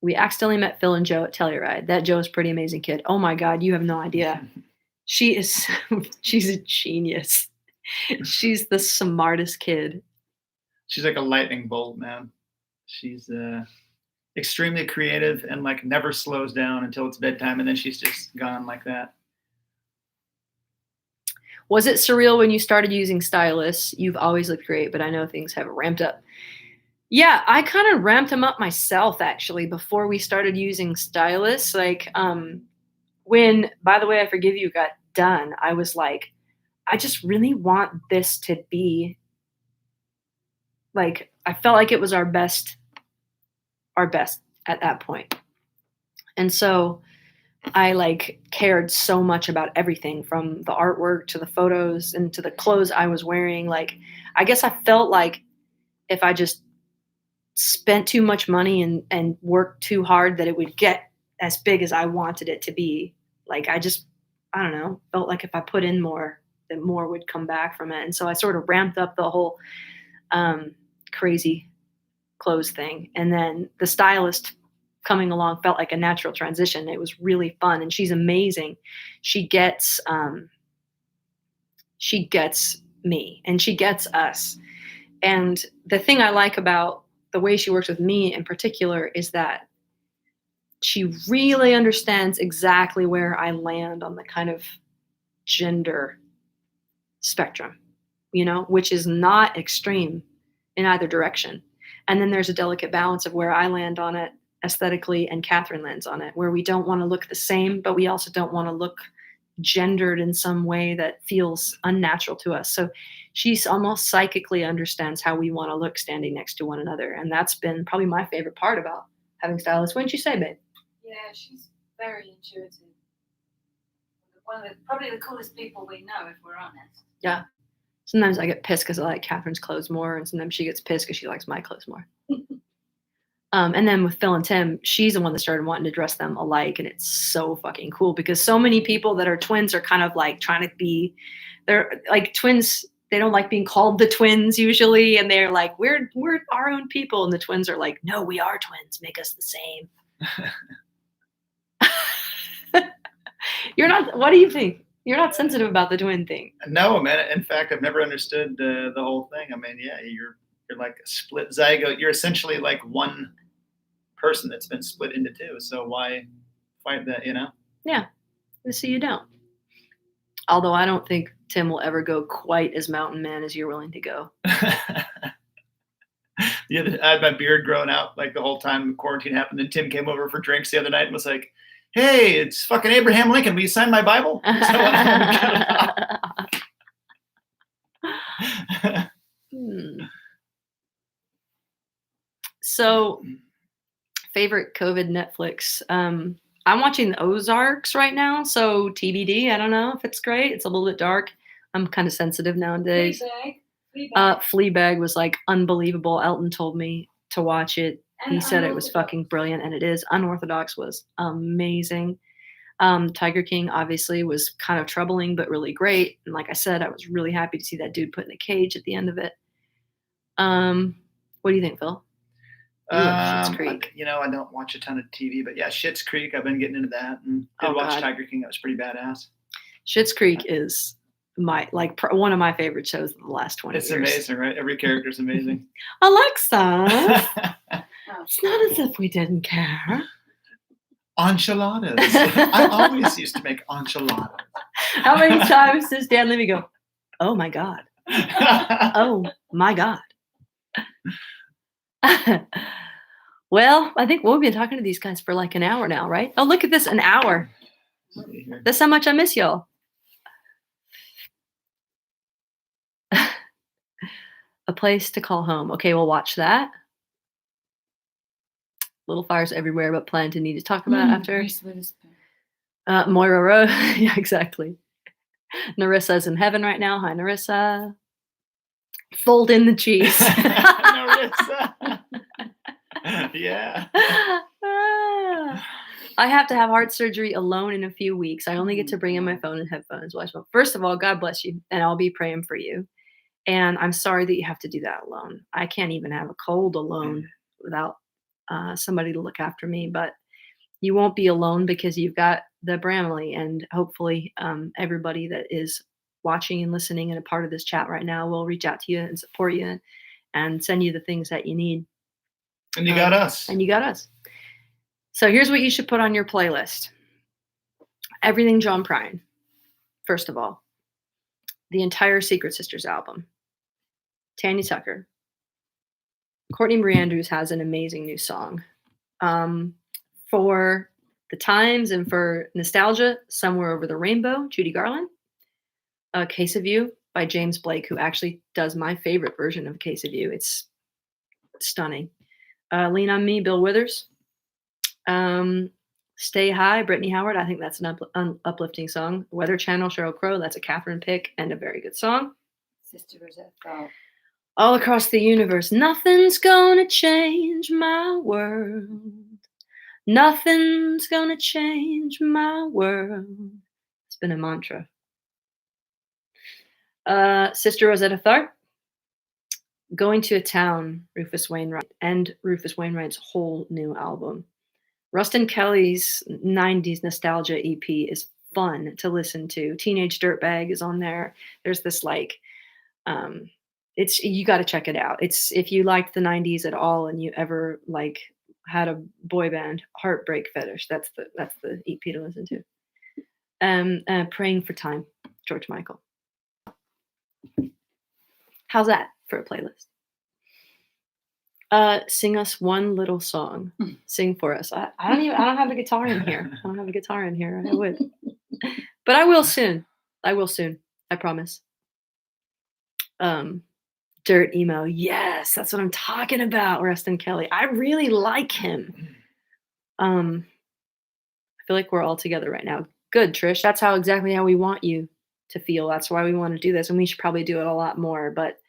We accidentally met Phil and Joe at Telluride. That Joe is a pretty amazing kid. Oh my God, you have no idea. She's a genius. She's the smartest kid. She's like a lightning bolt, man. She's extremely creative and like never slows down until it's bedtime, and then she's just gone like that. Was it surreal when you started using stylists? You've always looked great, but I know things have ramped up. Yeah, I kind of ramped them up myself actually before we started using stylists. Like when By the Way, I Forgive You got done, I was like, I just really want this to be like, I felt like it was our best at that point. And so I like cared so much about everything from the artwork to the photos and to the clothes I was wearing. Like, I guess I felt like if I just spent too much money and worked too hard that it would get as big as I wanted it to be. Like, I don't know, felt like if I put in more, then more would come back from it. And so I sort of ramped up the whole crazy clothes thing. And then the stylist coming along felt like a natural transition. It was really fun. And she's amazing. She gets me and she gets us. And the thing I like about the way she works with me in particular is that she really understands exactly where I land on the kind of gender spectrum, which is not extreme in either direction. And then there's a delicate balance of where I land on it aesthetically and Catherine lands on it, where we don't want to look the same, but we also don't want to look gendered in some way that feels unnatural to us. So she's almost psychically understands how we want to look standing next to one another. And that's been probably my favorite part about having stylists. Wouldn't you say, babe? Yeah, she's very intuitive. Probably the coolest people we know, if we're honest. Yeah. Sometimes I get pissed because I like Catherine's clothes more, and sometimes she gets pissed because she likes my clothes more. And then with Phil and Tim, she's the one that started wanting to dress them alike, and it's so fucking cool because so many people that are twins are kind of like trying to be, they're like twins. They don't like being called the twins usually, and they're like, we're our own people, and the twins are like, no, we are twins. Make us the same. You're not. What do you think? You're not sensitive about the twin thing. No, man. In fact, I've never understood the whole thing. I mean, yeah, you're like a split zygote. You're essentially like one person that's been split into two. So why fight that, Yeah. So you don't. Although I don't think Tim will ever go quite as mountain man as you're willing to go. Yeah, I had my beard growing out like the whole time quarantine happened. And Tim came over for drinks the other night and was like, hey, it's fucking Abraham Lincoln. Will you sign my Bible? So, favorite COVID Netflix. I'm watching the Ozarks right now. So TBD. I don't know if it's great. It's a little bit dark. I'm kind of sensitive nowadays. Fleabag was like unbelievable. Elton told me to watch it. He said it was fucking brilliant, and it is. Unorthodox was amazing. Tiger King obviously was kind of troubling, but really great. And like I said, I was really happy to see that dude put in a cage at the end of it. What do you think, Phil? Schitt's Creek. I don't watch a ton of TV, but yeah, Schitt's Creek. I've been getting into that, and did watch Tiger King. That was pretty badass. Schitt's Creek is one of my favorite shows of the last 20 years. It's amazing, right? Every character is amazing. Alexa. It's not as if we didn't care. Enchiladas. I always used to make enchiladas. How many times does Dan Levy go, oh my God. Oh my God. Well, I think we've been talking to these guys for like an hour now, right? Oh, look at this, an hour. That's how much I miss y'all. A Place to Call Home. Okay, we'll watch that. Little Fires Everywhere, but plan to need to talk about after. Reese Witherspoon. Moira Rowe. Yeah, exactly. Narissa's in heaven right now. Hi, Narissa. Fold in the cheese. Narissa. Yeah. I have to have heart surgery alone in a few weeks. I only get to bring in my phone and headphones. Well, first of all, God bless you, and I'll be praying for you. And I'm sorry that you have to do that alone. I can't even have a cold alone without somebody to look after me. But you won't be alone because you've got the Bramley, and hopefully everybody that is watching and listening and a part of this chat right now will reach out to you and support you and send you the things that you need. And you got us. And you got us. So here's what you should put on your playlist. Everything John Prine, first of all. The entire Secret Sisters album. Tanya Tucker. Courtney Marie Andrews has an amazing new song. For the times and for nostalgia, Somewhere Over the Rainbow, Judy Garland. A Case of You by James Blake, who actually does my favorite version of Case of You. It's stunning. Lean on Me, Bill Withers. Stay High, Brittany Howard. I think that's an uplifting song. Weather Channel, Sheryl Crow. That's a Catherine pick and a very good song. Sister Rosetta Tharpe. All Across the Universe. Nothing's gonna change my world. Nothing's gonna change my world. It's been a mantra. Sister Rosetta Tharpe. Going to a Town, Rufus Wainwright, and Rufus Wainwright's whole new album. Rustin Kelly's 90s nostalgia EP is fun to listen to. Teenage Dirtbag is on there. There's this you got to check it out. It's if you liked the 90s at all and you ever had a boy band, Heartbreak Fetish. That's the EP to listen to. Praying for Time, George Michael. How's that for a playlist? Sing us one little song. Sing for us. I don't have a guitar in here. I don't have a guitar in here. I would. But I will soon. I promise. Dirt Emo. Yes, that's what I'm talking about. Rustin Kelly. I really like him. I feel like we're all together right now. Good, Trish. That's exactly how we want you to feel. That's why we want to do this. And we should probably do it a lot more, but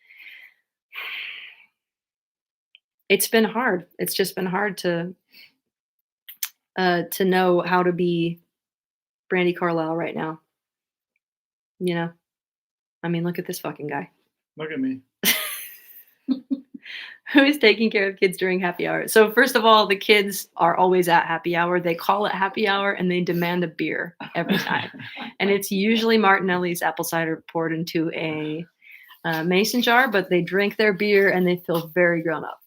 it's been hard. It's just been hard to know how to be Brandi Carlile right now. You know, I mean, look at this fucking guy. Look at me. Who is taking care of kids during happy hour? So first of all, the kids are always at happy hour. They call it happy hour and they demand a beer every time. And it's usually Martinelli's apple cider poured into a mason jar, but they drink their beer and they feel very grown up.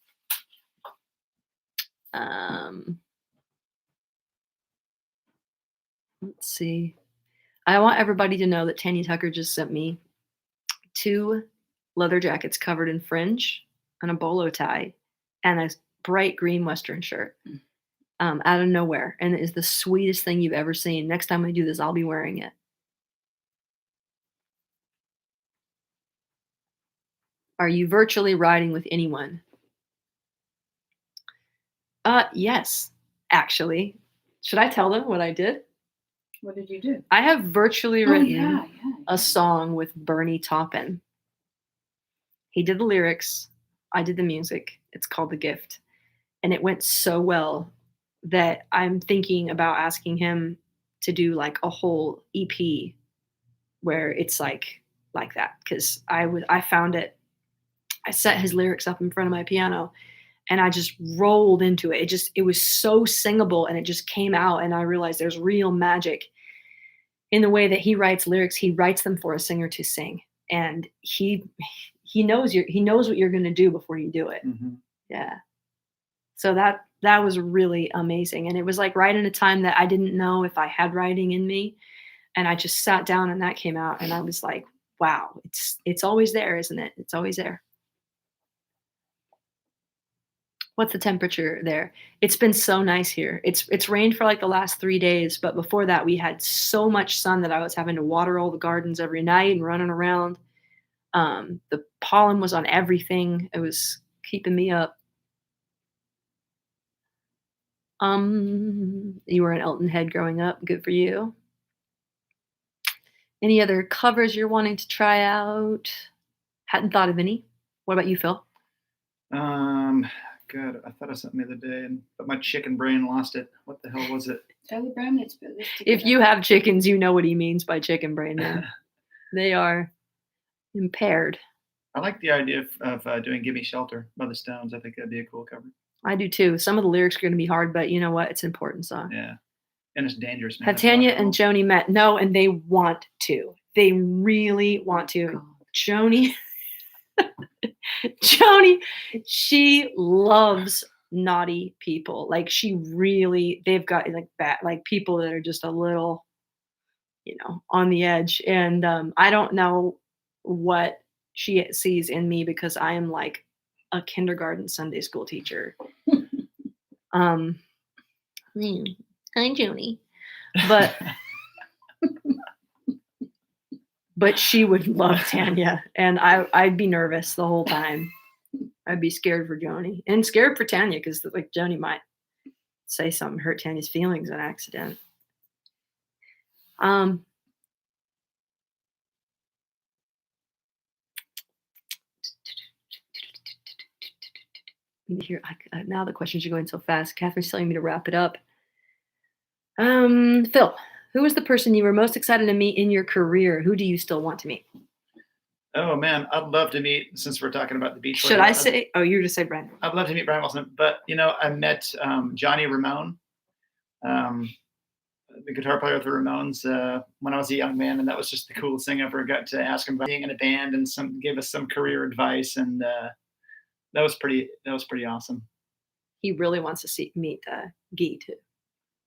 Let's see. I want everybody to know that Tanya Tucker just sent me 2 leather jackets covered in fringe and a bolo tie and a bright green Western shirt out of nowhere. And it is the sweetest thing you've ever seen. Next time I do this, I'll be wearing it. Are you virtually riding with anyone? Yes, actually. Should I tell them what I did? What did you do? I have virtually written a song with Bernie Taupin. He did the lyrics. I did the music. It's called The Gift. And it went so well that I'm thinking about asking him to do like a whole EP where it's like that. Because I found it. I set his lyrics up in front of my piano and I just rolled into it. It was so singable and it just came out. And I realized there's real magic in the way that he writes lyrics. He writes them for a singer to sing. And he knows what you're going to do before you do it. Mm-hmm. Yeah. So that was really amazing. And it was like right in a time that I didn't know if I had writing in me. And I just sat down and that came out and I was like, wow, it's always there, isn't it? It's always there. What's the temperature there? It's been so nice here. It's rained for like the last 3 days, but before that we had so much sun that I was having to water all the gardens every night and running around. The pollen was on everything. It was keeping me up. You were an Elton head growing up. Good for you. Any other covers you're wanting to try out? Hadn't thought of any. What about you, Phil? God, I thought of something the other day, but my chicken brain lost it. What the hell was it? Tell the Bramlets to put this If together. you have chickens, you know what he means by chicken brain now. They are impaired. I like the idea of doing "Give Me Shelter" by the Stones. I think that'd be a cool cover. I do too. Some of the lyrics are going to be hard, but you know what? It's an important song. Yeah, and it's dangerous. Man. Have It's Tanya rock and and roll. Joni met? No, and they want to. They really want to. God. Joni, Joni, she loves naughty people. Like she really, they've got like bad, like people that are just a little, on the edge. And I don't know what she sees in me because I am like a kindergarten Sunday school teacher. Hi, Joni. But she would love Tanya, and I'd be nervous the whole time. I'd be scared for Joni and scared for Tanya because like Joni might say something hurt Tanya's feelings on accident. Here, now the questions are going so fast. Catherine's telling me to wrap it up. Phil, who is the person you were most excited to meet in your career? Who do you still want to meet? Oh man, I'd love to meet. Since we're talking about the beach, Should I say? Oh, you just say Brandon. I'd love to meet Brian Wilson, but I met Johnny Ramone, the guitar player with the Ramones, when I was a young man, and that was just the coolest thing I ever got to ask him about being in a band, and gave us some career advice, and that was pretty awesome. He really wants to meet Guy too.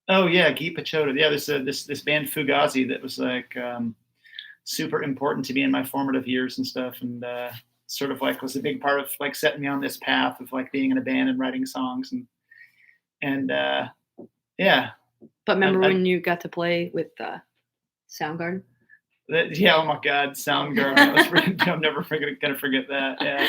Oh yeah, Guy Pachota. Yeah, there's this band Fugazi that was like super important to me in my formative years and stuff, and sort of like was a big part of like setting me on this path of like being in a band and writing songs and yeah. But remember when you got to play with Soundgarden? Yeah, oh my God, Soundgarden. I'm never gonna forget that. Yeah.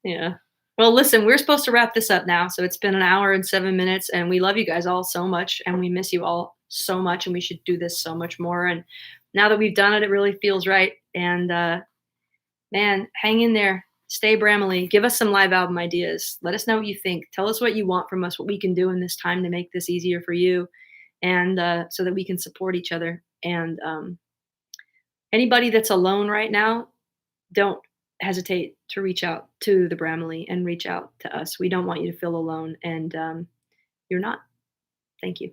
Yeah. Well, listen, we're supposed to wrap this up now. So it's been an hour and 7 minutes, and we love you guys all so much, and we miss you all so much, and we should do this so much more. And now that we've done it, it really feels right. And man, hang in there. Stay Bramley. Give us some live album ideas. Let us know what you think. Tell us what you want from us, what we can do in this time to make this easier for you, and so that we can support each other. And anybody that's alone right now, don't hesitate to reach out to the Bramley and reach out to us. We don't want you to feel alone, and you're not. Thank you.